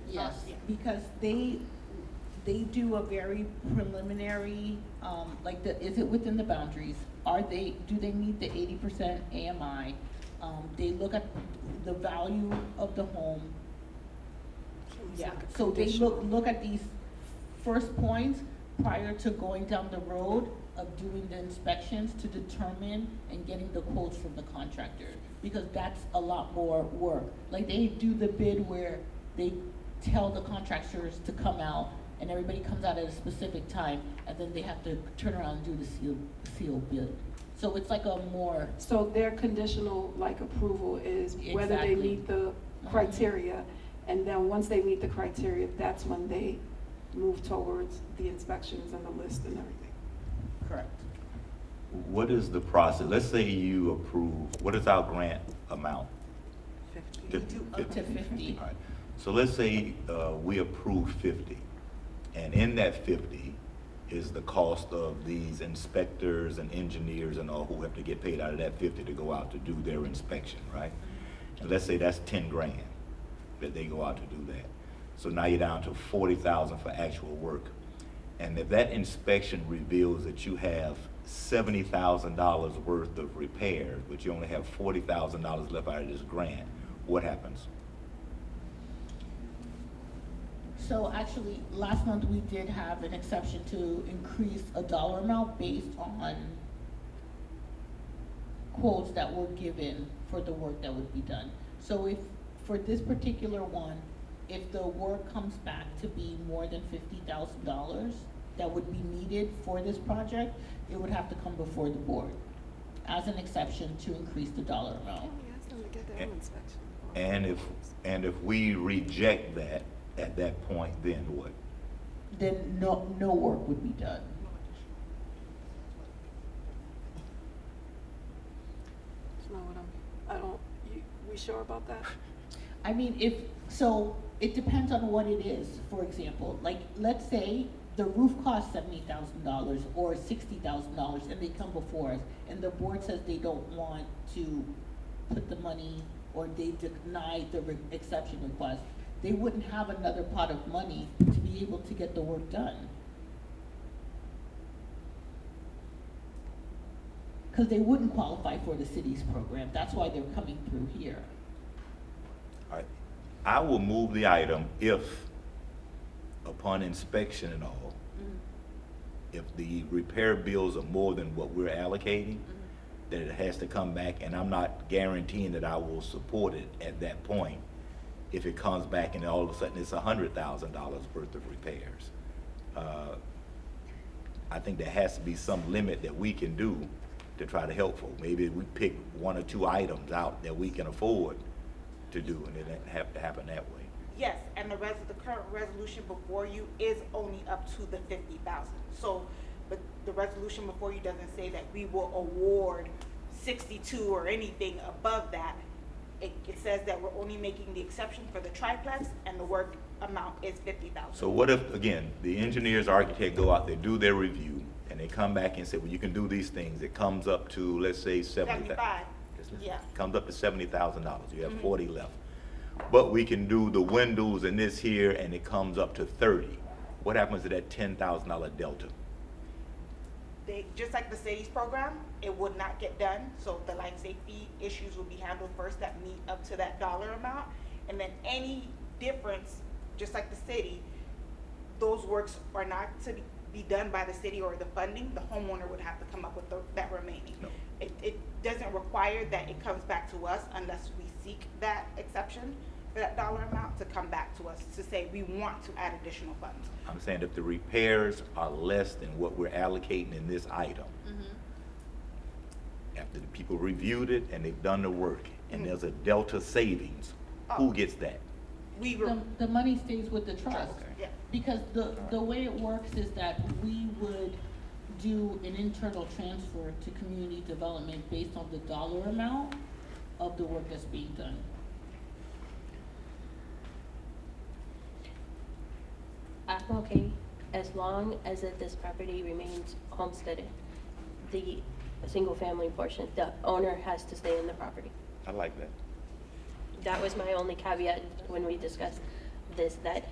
Yes. Because they do a very preliminary, Like is it within the boundaries? Do they meet the 80% AMI? They look at the value of the home. Yeah, so they look at these first points prior to going down the road of doing the inspections to determine and getting the quotes from the contractor, because that's a lot more work. Like they do the bid where they tell the contractors to come out and everybody comes out at a specific time, and then they have to turn around and do the seal bid. So it's like a more, So their conditional, like, approval is whether they Exactly. meet the criteria, and then once they meet the criteria, that's when they move towards the inspections and the list and everything. correct. What is the process? Let's say you approve, what is our grant amount? We do up to 50. All right. So let's say we approve 50, and in that 50 is the cost of these inspectors and engineers and all who have to get paid out of that 50 to go out to do their inspection, right? And let's say that's 10 grand that they go out to do that. So now you're down to 40,000 for actual work. And if that inspection reveals that you have $70,000 worth of repairs, but you only have $40,000 left out of this grant, what happens? So actually, last month we did have an exception to increase a dollar amount based on quotes that were given for the work that would be done. So if, for this particular one, if the work comes back to be more than $50,000 that would be needed for this project, it would have to come before the board as an exception to increase the dollar amount. And if we reject that, at that point, then what? Then no work would be done. That's not what we sure about that? I mean, so it depends on what it is. For example, like, let's say the roof costs $70,000 or $60,000 and they come before us and the board says they don't want to put the money, or they deny the exception request, they wouldn't have another pot of money to be able to get the work done. Because they wouldn't qualify for the city's program. That's why they're coming through here. All right. I will move the item if, upon inspection and all, if the repair bills are more than what we're allocating, that it has to come back, and I'm not guaranteeing that I will support it at that point if it comes back and all of a sudden it's $100,000 worth of repairs. I think there has to be some limit that we can do to try to help folks. Maybe we pick 1 or 2 items out that we can afford to do, and it doesn't have to happen that way. Yes, and the current resolution before you is only up to the 50,000. So, but the resolution before you doesn't say that we will award 62 or anything above that. It says that we're only making the exception for the triplex, and the work amount is 50,000. So what if, again, the engineers, architect go out, they do their review, and they come back and say, well, you can do these things. It comes up to, let's say, 75. Yeah. Comes up to $70,000. You have 40 left. But we can do the windows and this here, and it comes up to 30. What happens to that $10,000 delta? They, just like the city's program, it would not get done. So the life safety issues will be handled first that meet up to that dollar amount. And then any difference, just like the city, those works are not to be done by the city or the funding. The homeowner would have to come up with that remaining. No. It doesn't require that it comes back to us unless we seek that exception for that dollar amount to come back to us to say we want to add additional funds. I'm saying if the repairs are less than what we're allocating in this item, after the people reviewed it and they've done the work, and there's a delta savings, who gets that? The money stays with the trust. Okay. Yeah. Because the way it works is that we would do an internal transfer to community development based on the dollar amount of the work that's being done. I'm okay as long as that this property remains homesteaded. The single-family portion, the owner has to stay in the property. I like that. That was my only caveat when we discussed this, that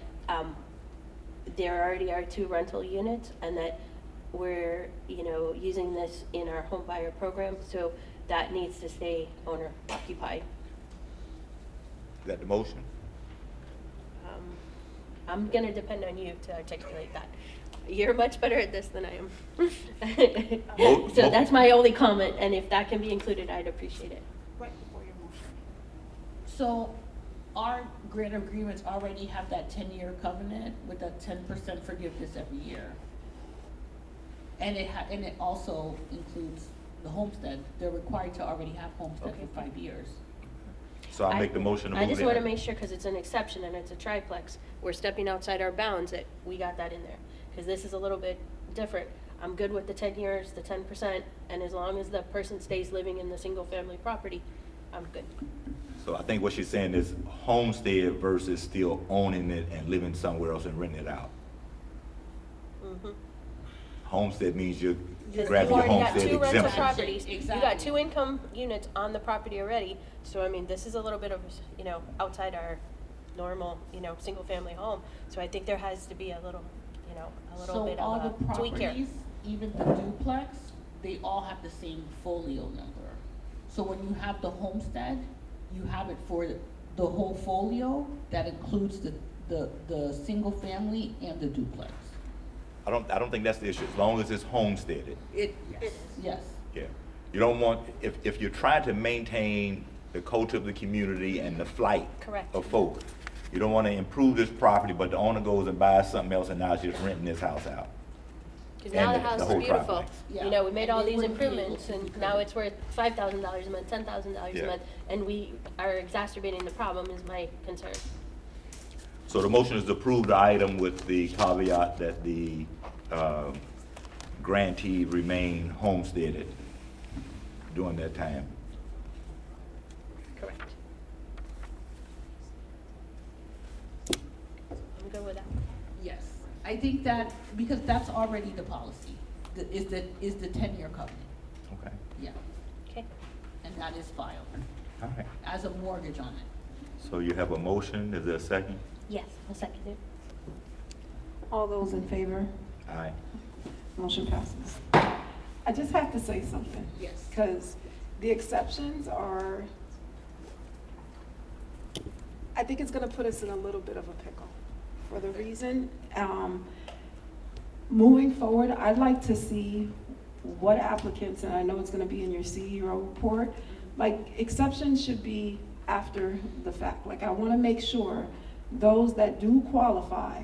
there already are 2 rental units, and that we're, using this in our home buyer program, so that needs to stay owner occupied. Is that the motion? I'm gonna depend on you to articulate that. You're much better at this than I am. So that's my only comment, and if that can be included, I'd appreciate it. Right before your motion. So our grant agreements already have that 10-year covenant with a 10% forgiveness every year. And it also includes the homestead. They're required to already have homestead for 5 years. So I'll make the motion to move I just in. want to make sure, because it's an exception and it's a triplex, we're stepping outside our bounds, that we got that in there. Because this is a little bit different. I'm good with the 10 years, the 10%, and as long as the person stays living in the single-family property, I'm good. So I think what she's saying is homestead versus still owning it and living somewhere else and renting it out. Mm-hmm. Homestead means you're Because grabbing you your already got homestead 2 rental exemption. properties. Exactly. You got 2 income units on the property already. So, I mean, this is a little bit of, outside our normal, single-family home. So I think there has to be a little bit So all of the a tweak here. properties, even the duplex, they all have the same folio number. So when you have the homestead, you have it for the whole folio that includes the single family and the duplex. I don't think that's the issue, as long as it's homesteaded. Yes. Yeah. You don't want, if you're trying to maintain the culture of the community and the flight Correct. of folk, you don't want to improve this property, but the owner goes and buys something else and now it's just renting this house out. Because now And the house the is whole beautiful. triplex. Yeah. We made And all they these wouldn't be able improvements, to and do now that. it's worth $5,000 a month, $10,000 Yeah. a month, and we are exacerbating the problem, is my concern. So the motion is to approve the item with the caveat that the grantee remain homesteaded during that time. Correct. I'm good with that. Yes. I think that, because that's already the policy, is the 10-year covenant. Okay. Yeah. Okay. And that is filed All right. as a mortgage on it. So you have a motion, is there a second? Yes, I'll second it. All those in favor? Aye. Motion passes. I just have to say something. Yes. Because the exceptions are, I think it's gonna put us in a little bit of a pickle. For the reason, moving forward, I'd like to see what applicants, and I know it's gonna be in your CEO report, like, exceptions should be after the fact. Like, I wanna make sure those that do qualify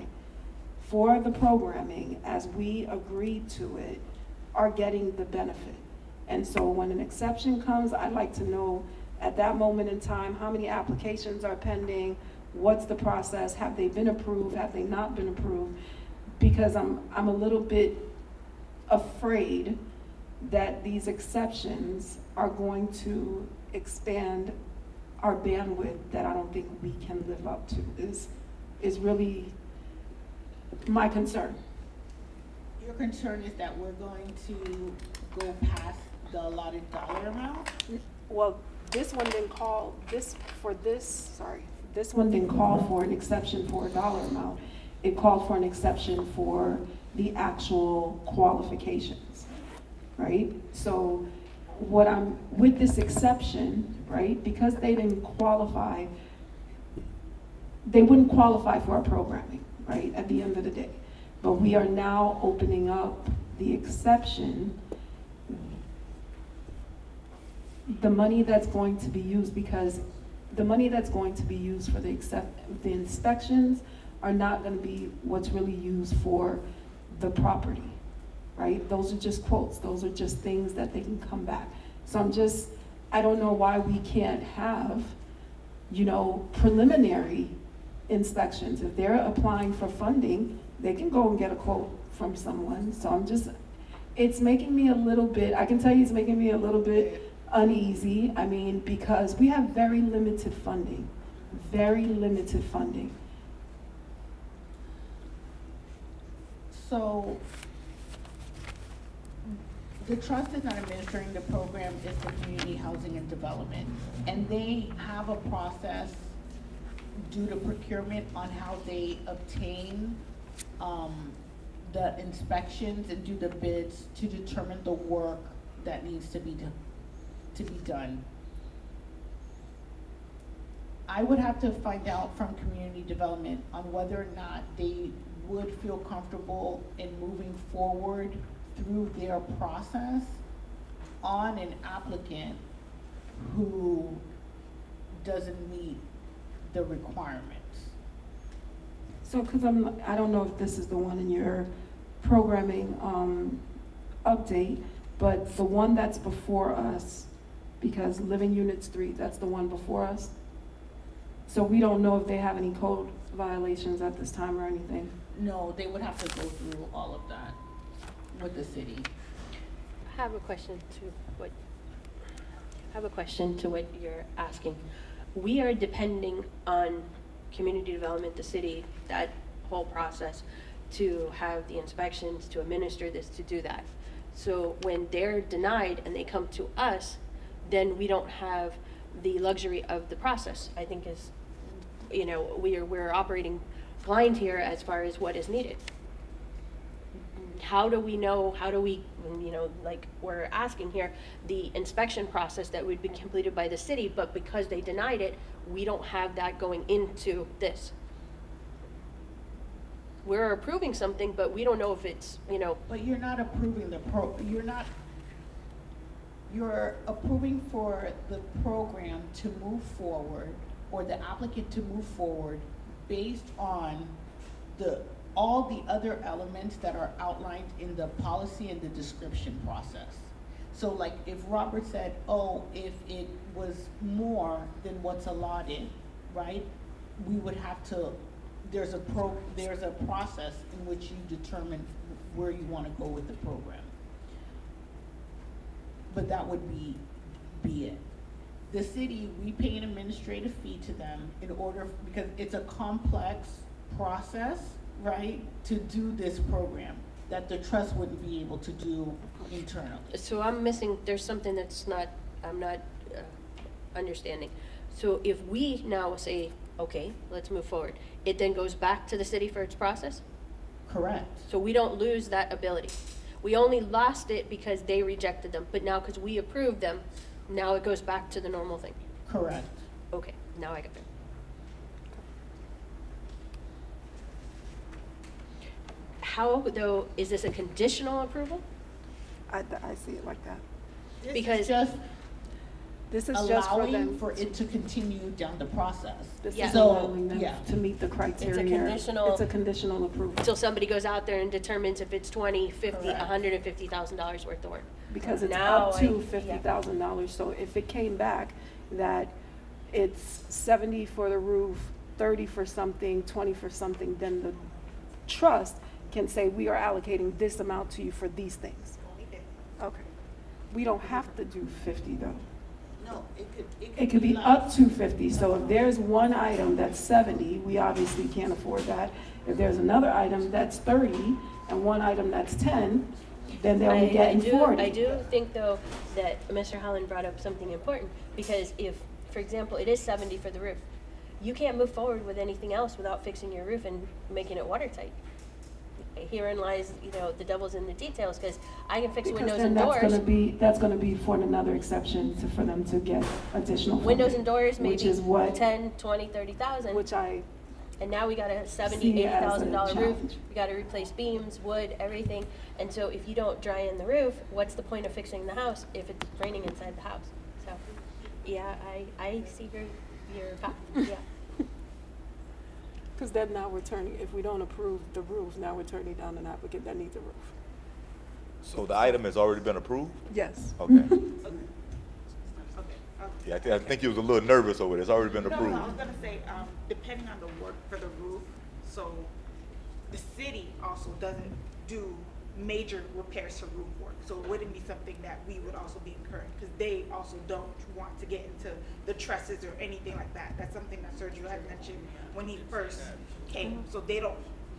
for the programming, as we agree to it, are getting the benefit. And so when an exception comes, I'd like to know at that moment in time, how many applications are pending, what's the process, have they been approved, have they not been approved? Because I'm a little bit afraid that these exceptions are going to expand our bandwidth that I don't think we can live up to, is really my concern. Your concern is that we're going to go past the allotted dollar amount? Well, this one didn't call for an exception for a dollar amount. It called for an exception for the actual qualifications, right? So with this exception, right, because they didn't qualify, they wouldn't qualify for our programming, right, at the end of the day. But we are now opening up the exception, the money that's going to be used, because the money that's going to be used for the inspections are not going to be what's really used for the property, right? Those are just quotes. Those are just things that they can come back. So I don't know why we can't have, preliminary inspections. If they're applying for funding, they can go and get a quote from someone. So it's making me a little bit, I can tell you it's making me a little bit uneasy. I mean, because we have very limited funding. So, the trust is not administering the program, it's the Community Housing and Development. And they have a process due to procurement on how they obtain the inspections and do the bids to determine the work that needs to be done. I would have to find out from community development on whether or not they would feel comfortable in moving forward through their process on an applicant who doesn't meet the requirements. So, because I don't know if this is the one in your programming update, but the one that's before us, because Living Units 3, that's the one before us. So we don't know if they have any code violations at this time or anything. No, they would have to go through all of that with the city. I have a question to what you're asking. We are depending on community development, the city, that whole process, to have the inspections, to administer this, to do that. So when they're denied and they come to us, then we don't have the luxury of the process. I think we're operating blind here as far as what is needed. How do we know, like we're asking here, the inspection process that would be completed by the city, but because they denied it, we don't have that going into this. We're approving something, but we don't know if it's, But you're not approving you're approving for the program to move forward, or the applicant to move forward based on all the other elements that are outlined in the policy and the description process. So like if Robert said, if it was more than what's allotted, right? We would have to, there's a process in which you determine where you want to go with the program. But that would be it. The city, we pay an administrative fee to them because it's a complex process, right, to do this program that the trust wouldn't be able to do internally. So there's something I'm not understanding. So if we now say, okay, let's move forward, it then goes back to the city for its process? Correct. So we don't lose that ability. We only lost it because they rejected them, but now because we approved them, now it goes back to the normal thing. Correct. Okay, now I got it. How, though, is this a conditional approval? I see it like that. This Because- is just This is just for allowing them. for it to continue down the process. This Yeah. is So, allowing them yeah. to meet the criteria. conditional- It's a conditional approval. Until somebody goes out there and determines if it's 20, 50, Correct. $150,000 worth of work. Because it's Now up to I- $50,000, so if it came back that it's 70 for the roof, 30 for something, 20 for something, then the trust can say, we are allocating this amount to you for these things. Okay. We don't have to do 50 though. No, It could be up to 50, so if there's one item that's 70, we obviously can't afford that. If there's another item that's 30 and one item that's 10, then they'll be getting 40. I do think though that Mr. Holland brought up something important, because if, for example, it is 70 for the roof, you can't move forward with anything else without fixing your roof and making it watertight. Herein lies, the devil's in the details, because I can fix Because windows then and doors. that's gonna be for another exception for them to get additional funding. Windows and doors, Which maybe is what, 10, 20, 30,000. which I And now we got a $70,000, see it as a $80,000 roof. challenge. We got to replace beams, wood, everything. And so if you don't dry in the roof, what's the point of fixing the house if it's raining inside the house? So, yeah, I see your path. Yeah. Because then now we're turning, if we don't approve the roof, now we're turning down an applicant that needs a roof. So the item has already been approved? Yes. Okay. Okay. Yeah, I think you was a little nervous over it. It's already been No, approved. I was gonna say, depending on the work for the roof, so the city also doesn't do major repairs to roof work. So it wouldn't be something that we would also be incurring, because they also don't want to get into the trusses or anything like that. That's something that Sergio had mentioned when he first came, so they don't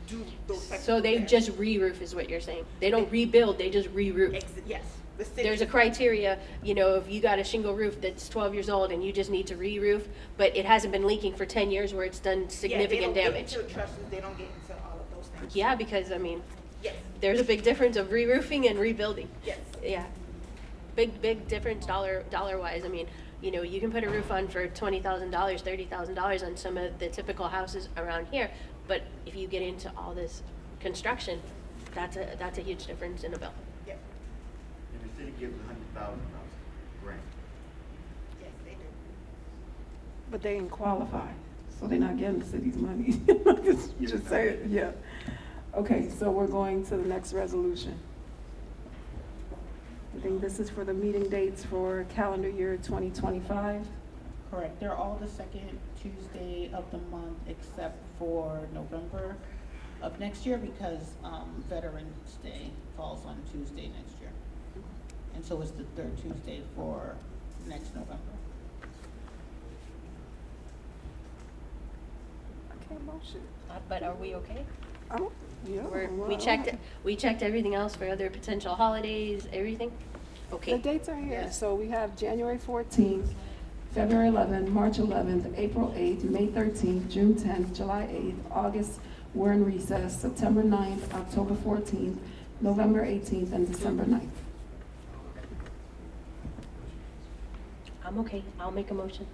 do those types of So they repairs. just re-roof is what you're saying. They don't rebuild, they just re-roof. Yes, the city. There's a criteria, if you got a shingle roof that's 12 years old and you just need to re-roof, but it hasn't been leaking for 10 years where it's done significant damage. Yeah, they don't get into trusses, they don't get into all of those things. Yeah, because, Yes, there's a big difference of re-roofing and rebuilding. yes. Yeah. Big difference dollar wise. You can put a roof on for $20,000, $30,000 on some of the typical houses around here, but if you get into all this construction, that's a huge difference in a bill. Yep, And the city gives $100,000 grant. yes, they do. But they ain't qualified, so they're not getting the city's money. Just say it, yeah. Okay, so we're going to the next resolution. I think this is for the meeting dates for calendar year 2025. Correct, they're all the second Tuesday of the month except for November of next year, because Veterans Day falls on Tuesday next year. And so it's the third Tuesday for next November. Okay, motion. But are we okay? Oh, yeah. We checked everything else for other potential holidays, everything? The Okay. dates are here. Yes. So we have January 14th, February 11th, March 11th, April 8th, May 13th, June 10th, July 8th, August, we're in recess, September 9th, October 14th, November 18th, and December 9th. I'm okay. I'll make a motion.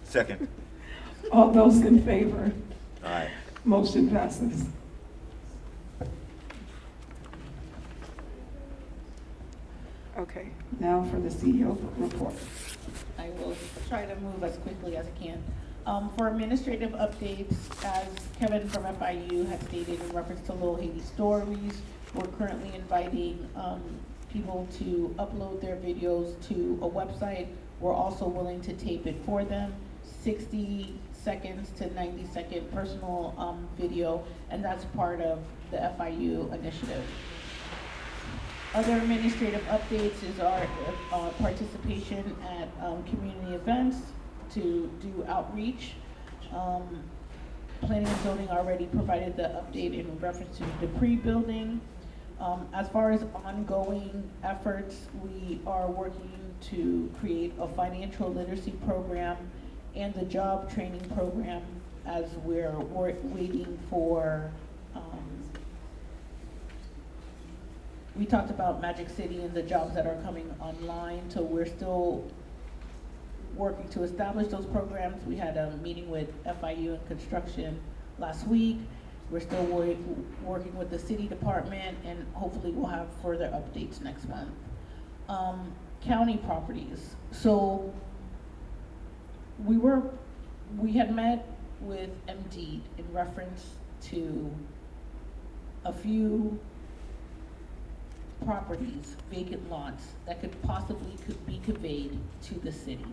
Second. All those in favor? All right. Motion passes. Okay, now for the CEO report. I will try to move as quickly as I can. For administrative updates, as Kevin from FIU had stated in reference to Little Haiti Stories, we're currently inviting people to upload their videos to a website. We're also willing to tape it for them, 60 seconds to 90-second personal video, and that's part of the FIU initiative. Other administrative updates is our participation at community events to do outreach. Planning and zoning already provided the update in reference to the pre-building. As far as ongoing efforts, we are working to create a financial literacy program and the job training program as we're waiting for, we talked about Magic City and the jobs that are coming online, so we're still working to establish those programs. We had a meeting with FIU and construction last week, We're still working with the city department, and hopefully we'll have further updates next month. County properties. So we had met with MD in reference to a few properties, vacant lots, that could possibly be conveyed to the city.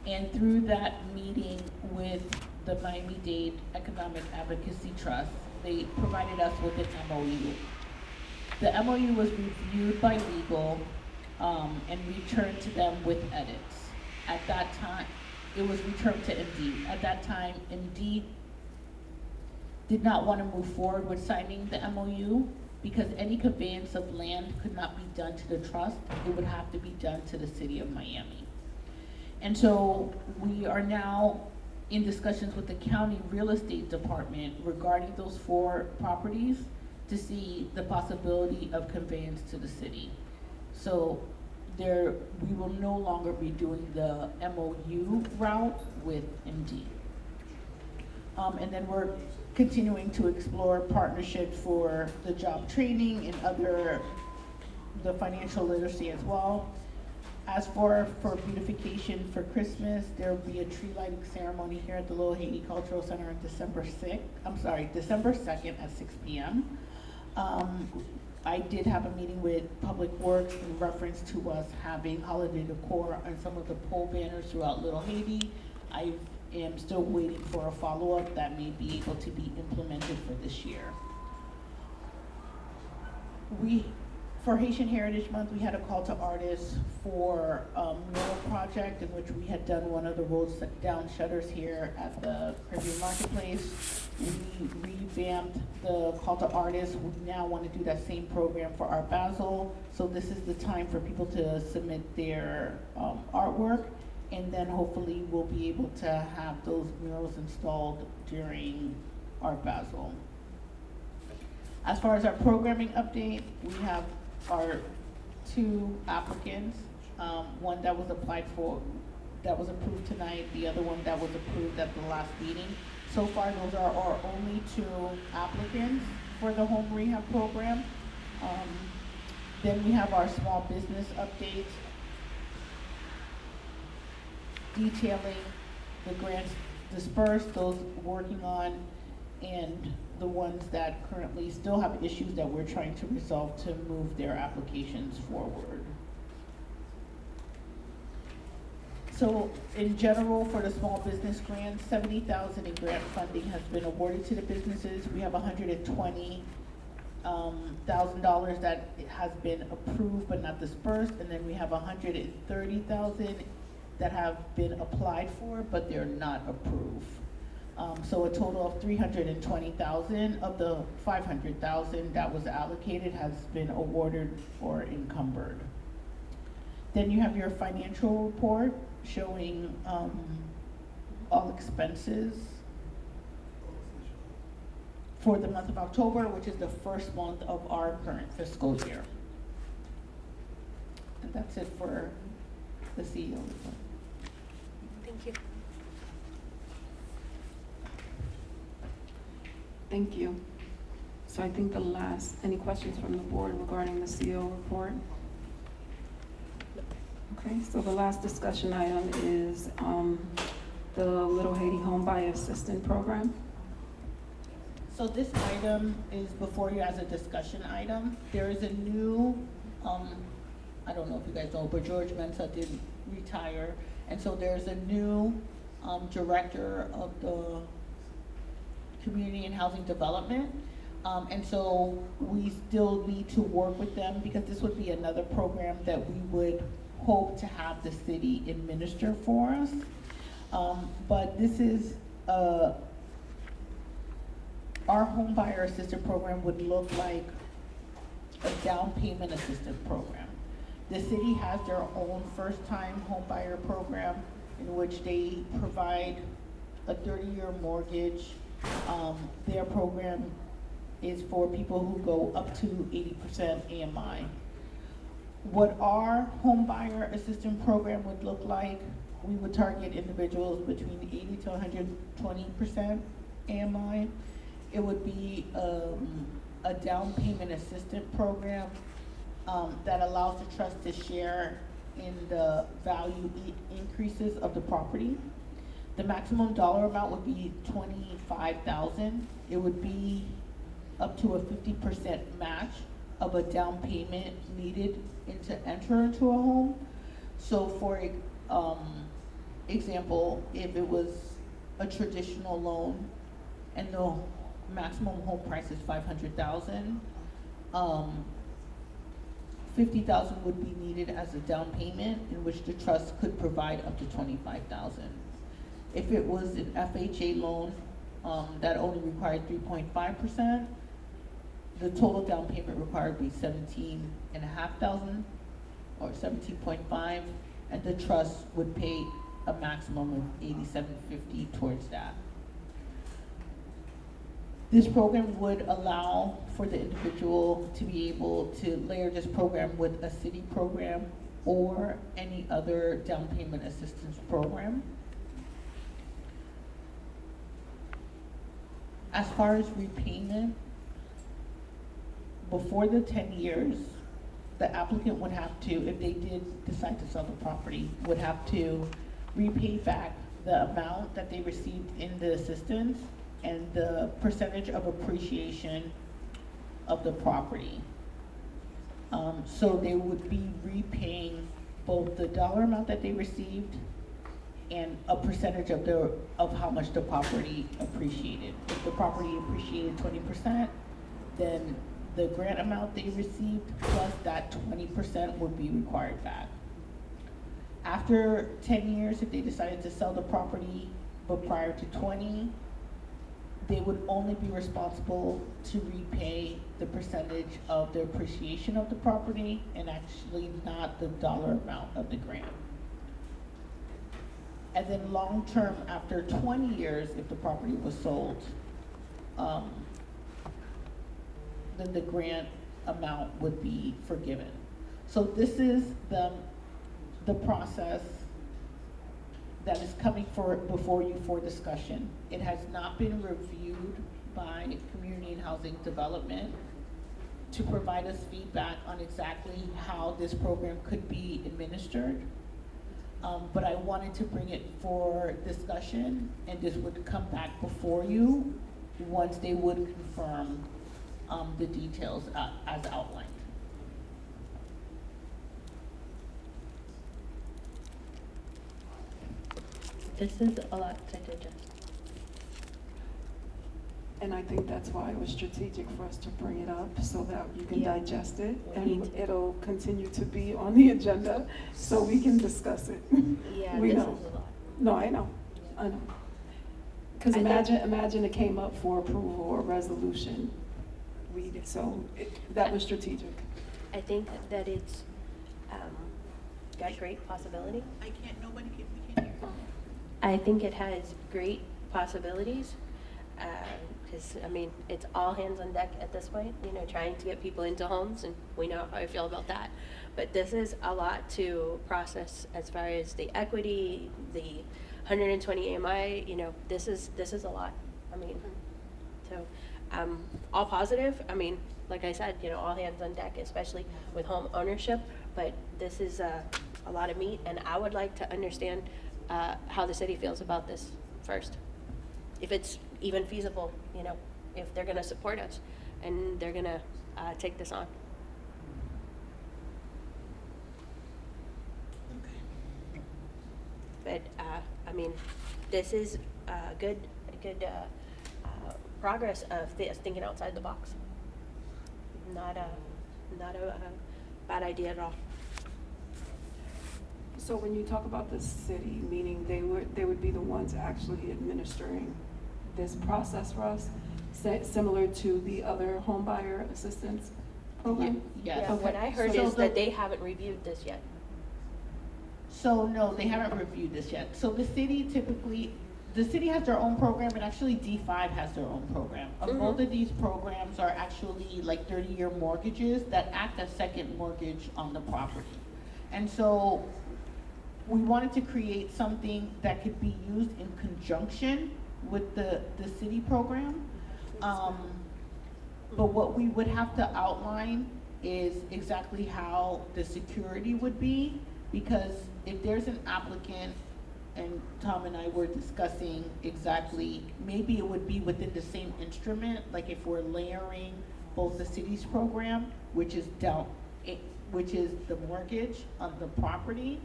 And through that meeting with the Miami-Dade Economic Advocacy Trust, they provided us with an MOU. The MOU was reviewed by legal and returned to them with edits. At that time, it was returned to MD. At that time, MD did not want to move forward with signing the MOU because any conveyance of land could not be done to the trust. It would have to be done to the city of Miami. And so we are now in discussions with the county real estate department regarding those 4 properties to see the possibility of conveyance to the city. So we will no longer be doing the MOU route with MD. And then we're continuing to explore partnerships for the job training and the financial literacy as well. As for beautification for Christmas, there will be a tree lighting ceremony here at the Little Haiti Cultural Center on December 2nd at 6 p.m. I did have a meeting with Public Works in reference to us having holiday decor on some of the pole banners throughout Little Haiti. I am still waiting for a follow-up that may be able to be implemented for this year. For Haitian Heritage Month, we had a call to artists for a mural project in which we had done one of the roads down shutters here at the Caribbean Marketplace. We revamped the call to artists. We now want to do that same program for Art Basel. So this is the time for people to submit their artwork, and then hopefully we'll be able to have those murals installed during Art Basel. As far as our programming update, we have our 2 applicants, one that was applied for, that was approved tonight, the other one that was approved at the last meeting. So far, those are our only 2 applicants for the home rehab program. Then we have our small business updates detailing the grants dispersed, those working on, and the ones that currently still have issues that we're trying to resolve to move their applications forward. So in general, for the small business grants, $70,000 in grant funding has been awarded to the businesses. We have $120,000 that has been approved but not dispersed, and then we have $130,000 that have been applied for but they're not approved. So a total of $320,000 of the $500,000 that was allocated has been awarded or encumbered. Then you have your financial report showing all expenses for the month of October, which is the first month of our current fiscal year. And that's it for the CEO report. Thank you. Thank you. So I think any questions from the board regarding the CEO report? Okay, so the last discussion item is the Little Haiti Home Buyer Assistance Program. So this item is before you as a discussion item. There is a new, I don't know if you guys know, but George Mensa did retire. And so there's a new director of the Community and Housing Development. And so we still need to work with them because this would be another program that we would hope to have the city administer for us. But this is, our home buyer assistance program would look like a down payment assistance program. The city has their own first-time home buyer program in which they provide a 30-year mortgage. Their program is for people who go up to 80% AMI. What our home buyer assistance program would look like, we would target individuals between 80 to 120% AMI. It would be a down payment assistance program that allows the trust to share in the value increases of the property. The maximum dollar amount would be $25,000. It would be up to a 50% match of a down payment needed to enter into a home. So for example, if it was a traditional loan and the maximum home price is $500,000, $50,000 would be needed as a down payment, in which the trust could provide up to $25,000. If it was an FHA loan that only required 3.5%, the total down payment required would be $17,500 or $17.5, and the trust would pay a maximum of $87.50 towards that. This program would allow for the individual to be able to layer this program with a city program or any other down payment assistance program. As far as repayment, before the 10 years, the applicant would have to, if they did decide to sell the property, would have to repay back the amount that they received in the assistance and the percentage of appreciation of the property. So they would be repaying both the dollar amount that they received and a percentage of how much the property appreciated. If the property appreciated 20%, then the grant amount they received plus that 20% would be required back. After 10 years, if they decided to sell the property, but prior to 20, they would only be responsible to repay the percentage of the appreciation of the property and actually not the dollar amount of the grant. And then long term, after 20 years, if the property was sold, then the grant amount would be forgiven. So this is the process that is coming before you for discussion. It has not been reviewed by Community and Housing Development to provide us feedback on exactly how this program could be administered. But I wanted to bring it for discussion, and this would come back before you once they would confirm the details as outlined. This is a lot to digest. And I think that's why it was strategic for us to bring it up, so that you can Yeah. digest it, We and need to. it'll continue to be on the agenda, so we can discuss it. Yeah, We this know. is a lot. No, I know. Because I think- imagine it came up for approval or resolution. That was strategic. I think that it's got great possibility. We can't hear. I think it has great possibilities, because, I mean, it's all hands on deck at this point, trying to get people into homes, and we know how I feel about that. But this is a lot to process as far as the equity, the 120 AMI, this is a lot. I mean, so, all positive. I mean, like I said, all hands on deck, especially with home ownership, but this is a lot of meat, and I would like to understand how the city feels about this first. If it's even feasible, if they're gonna support us and they're gonna take this on. But, I mean, this is good progress of thinking outside the box. Not a bad idea at all. So when you talk about the city, meaning they would be the ones actually administering this process for us, similar to the other home buyer assistance program? Yes. Yeah, what I heard So is that they haven't reviewed this yet. So no, they haven't reviewed this yet. So the city has their own program, and actually D5 has their own program. Both of these programs are actually like 30-year mortgages that act as second mortgage on the property. And so we wanted to create something that could be used in conjunction with the city program. But what we would have to outline is exactly how the security would be, because if there's an applicant, and Tom and I were discussing exactly, maybe it would be within the same instrument, like if we're layering both the city's program, which is which is the mortgage on the property,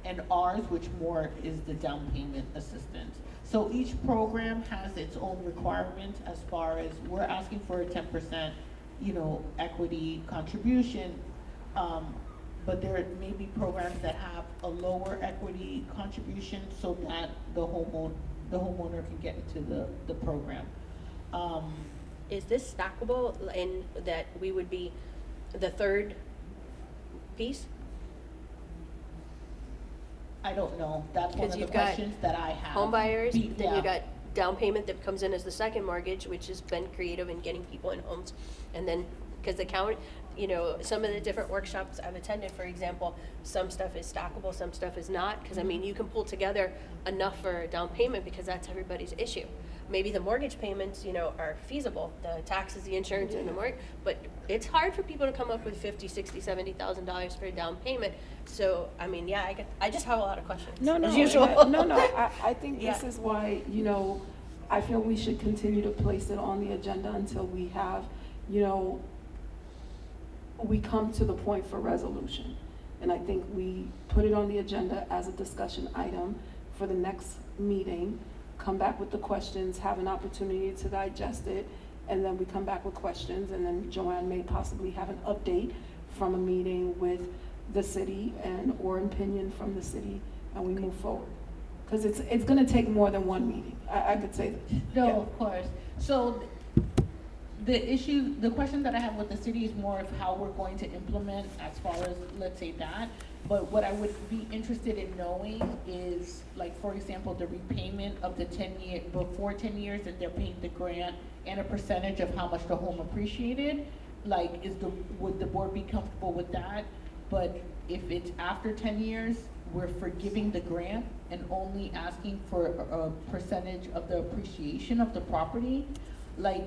and ours, which more is the down payment assistance. So each program has its own requirements as far as we're asking for a 10%, equity contribution. But there may be programs that have a lower equity contribution so that the homeowner can get into the program. Is this stackable in that we would be the third piece? I don't know. That's one of the you've got questions that I have. Home buyers, then Yeah. you got down payment that comes in as the second mortgage, which has been creative in getting people in homes. And then, because the county, some of the different workshops I've attended, for example, some stuff is stackable, some stuff is not. Because, you can pull together enough for a down payment because that's everybody's issue. Maybe the mortgage payments, are feasible, the taxes, the insurance, and the mortgage, but it's hard for people to come up with $50,000, $60,000, $70,000 for a down payment. So, I just have a lot of questions, as usual. I think this is why, I feel we should continue to place it on the agenda until we have, we come to the point for resolution. And I think we put it on the agenda as a discussion item for the next meeting, come back with the questions, have an opportunity to digest it, and then we come back with questions, and then Joanne may possibly have an update from a meeting with the city or opinion from the city, and we move forward. Because it's gonna take more than one meeting, I could say that. No, Yeah. of course. So the question that I have with the city is more of how we're going to implement as far as, let's say that. But what I would be interested in knowing is, like, for example, the repayment of the 10-year, before 10 years that they're paying the grant, and a percentage of how much the home appreciated. Like, would the board be comfortable with that? But if it's after 10 years, we're forgiving the grant and only asking for a percentage of the appreciation of the property, like.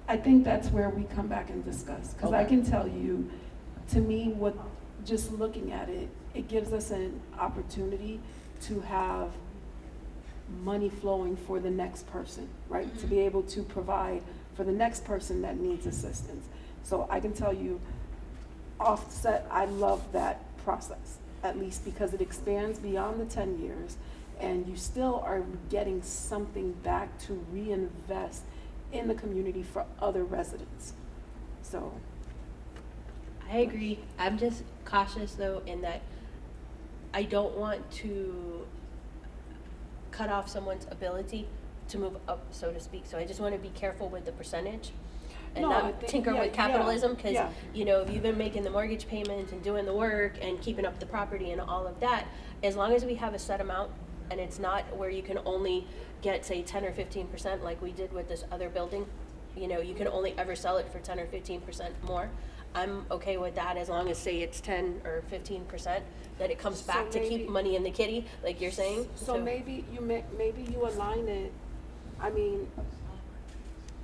I think that's where we come back and discuss, because I can tell you, to me, just looking at it, it gives us an opportunity to have money flowing for the next person, right? Mm-hmm. To be able to provide for the next person that needs assistance. So I can tell you, offset, I love that process, at least because it expands beyond the 10 years, and you still are getting something back to reinvest in the community for other residents. So. I agree. I'm just cautious though in that I don't want to cut off someone's ability to move up, so to speak. So I just want to be careful with the percentage and not tinker with capitalism, because if you've been making the mortgage payments and doing the work and keeping up the property and all of that, as long as we have a set amount and it's not where you can only get, say, 10 or 15% like we did with this other building, you can only ever sell it for 10 or 15% more. I'm okay with that as long as, say, it's 10 or 15%, that it comes back to keep money in the kitty, like you're saying. So maybe you align it,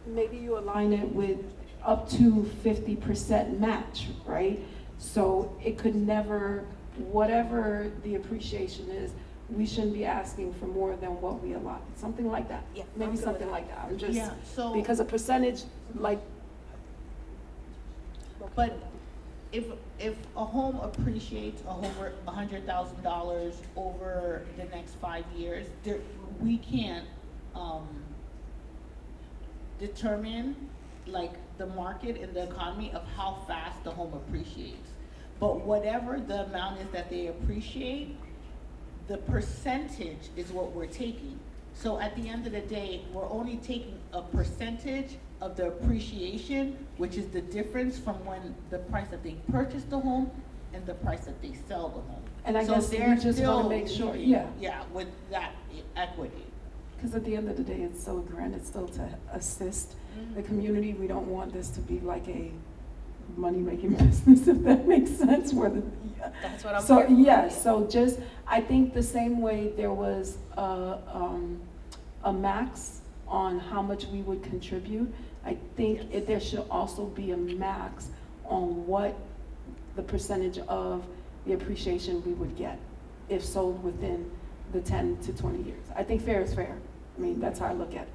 maybe you align it with up to 50% match, right? So it could never, whatever the appreciation is, we shouldn't be asking for more than what we allot, something like that. Yeah, maybe something like that. I'm just, because a percentage, like. But if a home appreciates over $100,000 over the next 5 years, we can't determine like the market and the economy of how fast the home appreciates. But whatever the amount is that they appreciate, the percentage is what we're taking. So at the end of the day, we're only taking a percentage of the appreciation, which is the difference from when the price that they purchase the home and the price that they sell the home. And I So guess we they're just still want to make sure, leaving, with that equity. Because at the end of the day, it's so granted still to assist the community. We don't want this to be like a money-making business, if that makes sense. That's what I'm so here for. yes. So just, I think the same way there was a max on how much we would contribute. I think there should also be a max on what the percentage of the appreciation we would get if sold within the 10 to 20 years. I think fair is fair. I mean, that's how I look at it.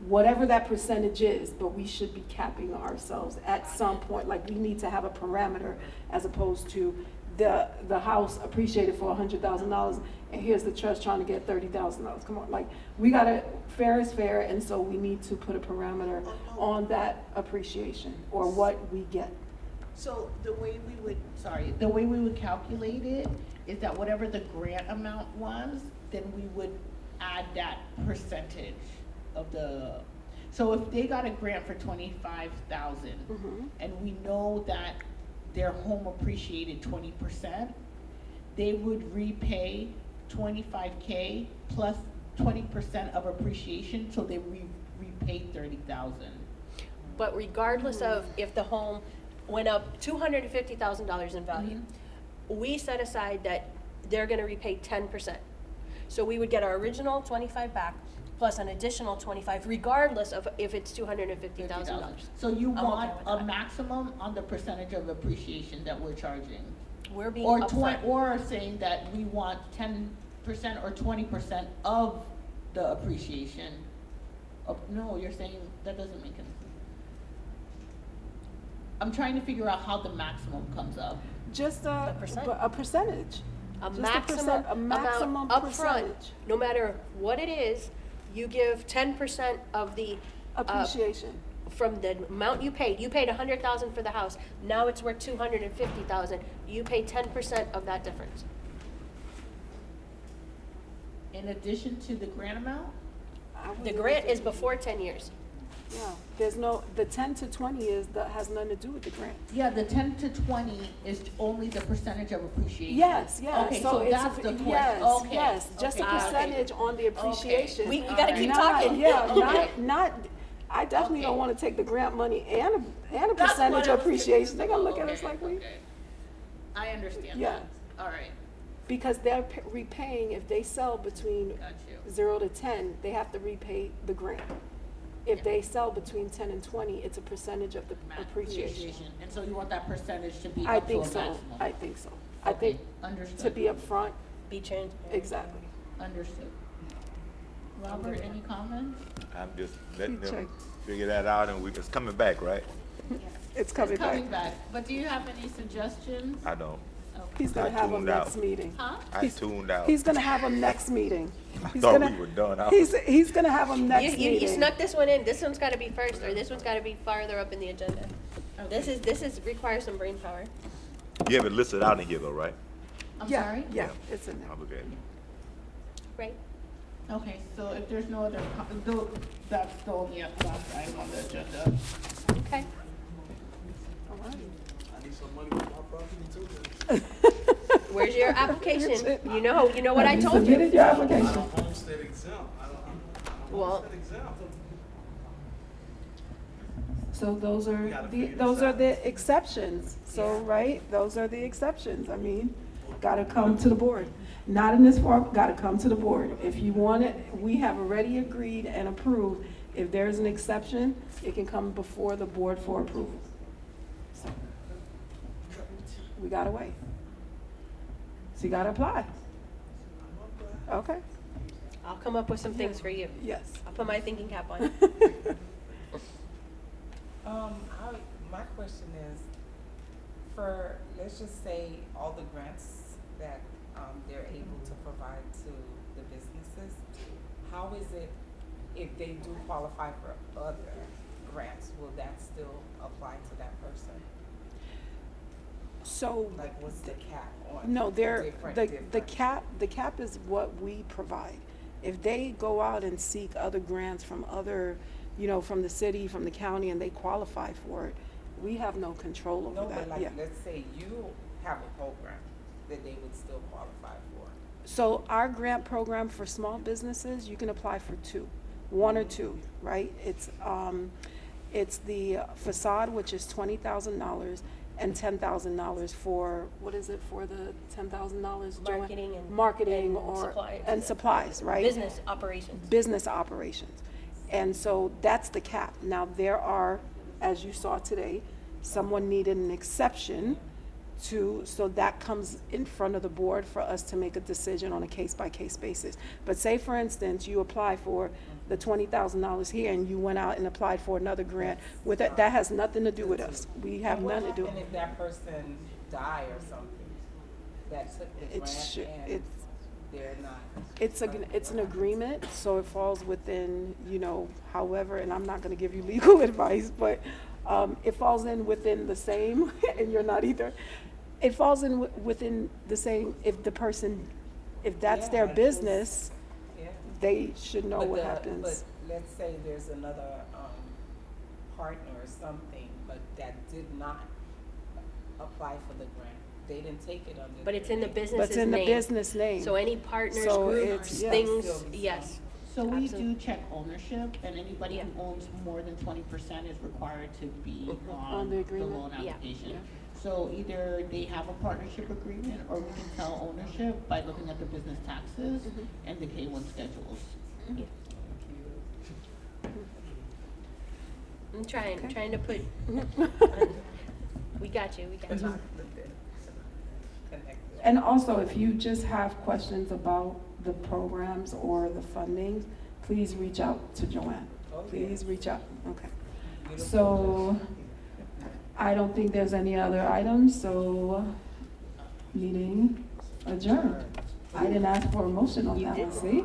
Whatever that percentage is, but we should be capping ourselves at some point. Like, we need to have a parameter as opposed to the house appreciated for $100,000 and here's the trust trying to get $30,000. Come on, like, we gotta, fair is fair, and so we need to put a parameter on that appreciation or what we get. So the way we would calculate it is that whatever the grant amount was, then we would add that percentage of the, so if they got a grant for 25,000 and we know that their home appreciated 20%, they would repay 25K plus 20% of appreciation, so they repaid 30,000. But regardless of if the home went up $250,000 in value, we set aside that they're gonna repay 10%. So we would get our original 25 back, plus an additional 25, regardless of if it's $250,000. So you I'm want okay with a that. maximum on the percentage of appreciation that we're charging? We're being Or upfront. or saying that we want 10% or 20% of the appreciation of, no, you're saying, that doesn't make any sense. I'm trying to figure out how the maximum comes up. Just a percentage. A Just maximum a maximum amount upfront, percentage. no matter what it is, you give 10% of the Appreciation. from the amount you paid. You paid $100,000 for the house. Now it's worth $250,000. You pay 10% of that difference. In addition to the grant amount? The grant is before 10 years. Yeah, there's no, the 10 to 20 has nothing to do with the grant. Yeah, the 10 to 20 is only the percentage of appreciation. Yes, yes. Okay, So so it's that's the question. yes, Okay, yes, just a okay. percentage on the appreciation. We gotta keep Not- talking. Yeah, Okay. not, I definitely don't Okay. wanna take the grant money and a That's percentage what I of was appreciation. They're gonna confused look at us about. like we, Okay. I understand Yeah. that. All right, because they're repaying, if they sell between got you. 0 to 10, they have to repay the grant. If they sell between 10 and 20, it's a percentage of the appreciation. And so you want that percentage to be I up to a think so, maximum? I think so. I Okay, think understood. to be upfront, Be changed. exactly. Understood. Robert, any comments? I'm just letting Check. them figure that out, and it's coming back, right? It's coming It's coming back. back, but do you have any suggestions? I don't. Okay. He's gonna I have them tuned next out. meeting. Huh? I tuned out. He's gonna have them next meeting. I He's thought gonna- we were done. He's gonna have them next You meeting. snuck this one in. This one's gotta be first, or this one's gotta be farther up in the agenda. This is requires some brain power. You have it listed out in here though, right? I'm Yeah, sorry? yeah, it's in there. I'll look at it. Right? Okay, so if there's no other, that's the only last item on the agenda. Okay. All right. I need some money for my property too. Where's your application? You know what I Have you told submitted you. your application? Homestead exempt. I'm Well, homestead exempt. So those are gotta the, figure those this are out. the exceptions. So, right, those are the exceptions. I mean, gotta come to the board. Not in this form, gotta come to the board. If you want it, we have already agreed and approved. If there's an exception, it can come before the board for approval. So, we gotta wait. So you gotta apply. Okay, I'll come up with some things for you. yes. I'll put my thinking cap on. My question is, for, let's just say, all the grants that, they're able to provide to the businesses, how is it, if they do qualify for other grants, will that still apply to that person? So, Like, what's the cap on? no, different- the cap is what we provide. If they go out and seek other grants from other, from the city, from the county, and they qualify for it, we have no control over No, that. but like, Yeah. let's say you have a program that they would still qualify for. So our grant program for small businesses, you can apply for one or two, right? It's the facade, which is $20,000, and $10,000 for, what is it for the $10,000? Marketing and. Marketing and or, supplies. and supplies, right? Business operations. Business operations. And so that's the cap. Now, there are, as you saw today, someone needed an exception to, so that comes in front of the board for us to make a decision on a case-by-case basis. But say, for instance, you apply for the $20,000 here and you went out and applied for another grant with it, that has nothing to do with us. We have And what nothing to do. happened if that person die or something, that took the It's, grant and they're not? it's an agreement, so it falls within, you know, however, and I'm not gonna give you legal advice, but, it falls in within the same, and you're not either. It falls in within the same, if the person, if that's their Yeah, business, Yeah. they should know But what the- happens. But let's say there's another, partner or something, but that did not apply for the grant. They didn't take it under. But it's in the their name. business's But it's in the name. business name. So any partners, So groups, it's- yeah. things, Still be yes. So we Absolutely. do check ownership, and anybody Yeah. who owns more than 20% is required to be On on the the agreement? loan Yeah. application. So either they have a partnership agreement, or we can tell ownership by looking at the business taxes and the K-1 schedules. I'm trying to put, we got you. But not connected. And also, if you just have questions about the programs or the funding, please reach out to Joanne. Oh, Please reach out, okay. Beautiful. So, I don't think there's any other items, so meeting adjourned. I didn't ask for a motion on that one, see?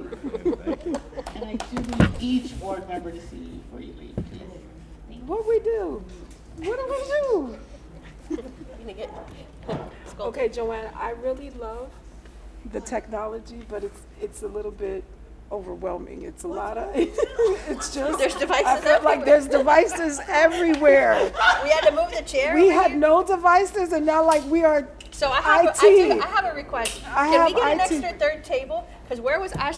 And I do need each board member to see you before you leave, please. Thank you. What we do? What do we do? You're gonna get scolded. Okay, Joanne, I really love the technology, but it's a little bit overwhelming. It's a lot of, it's just. There's devices I feel like everywhere. there's devices everywhere. We had to move the chair. We over had here. no devices and now like we are So I have IT. I have a request. I Can we have get an IT. extra third table? Because where was Ashley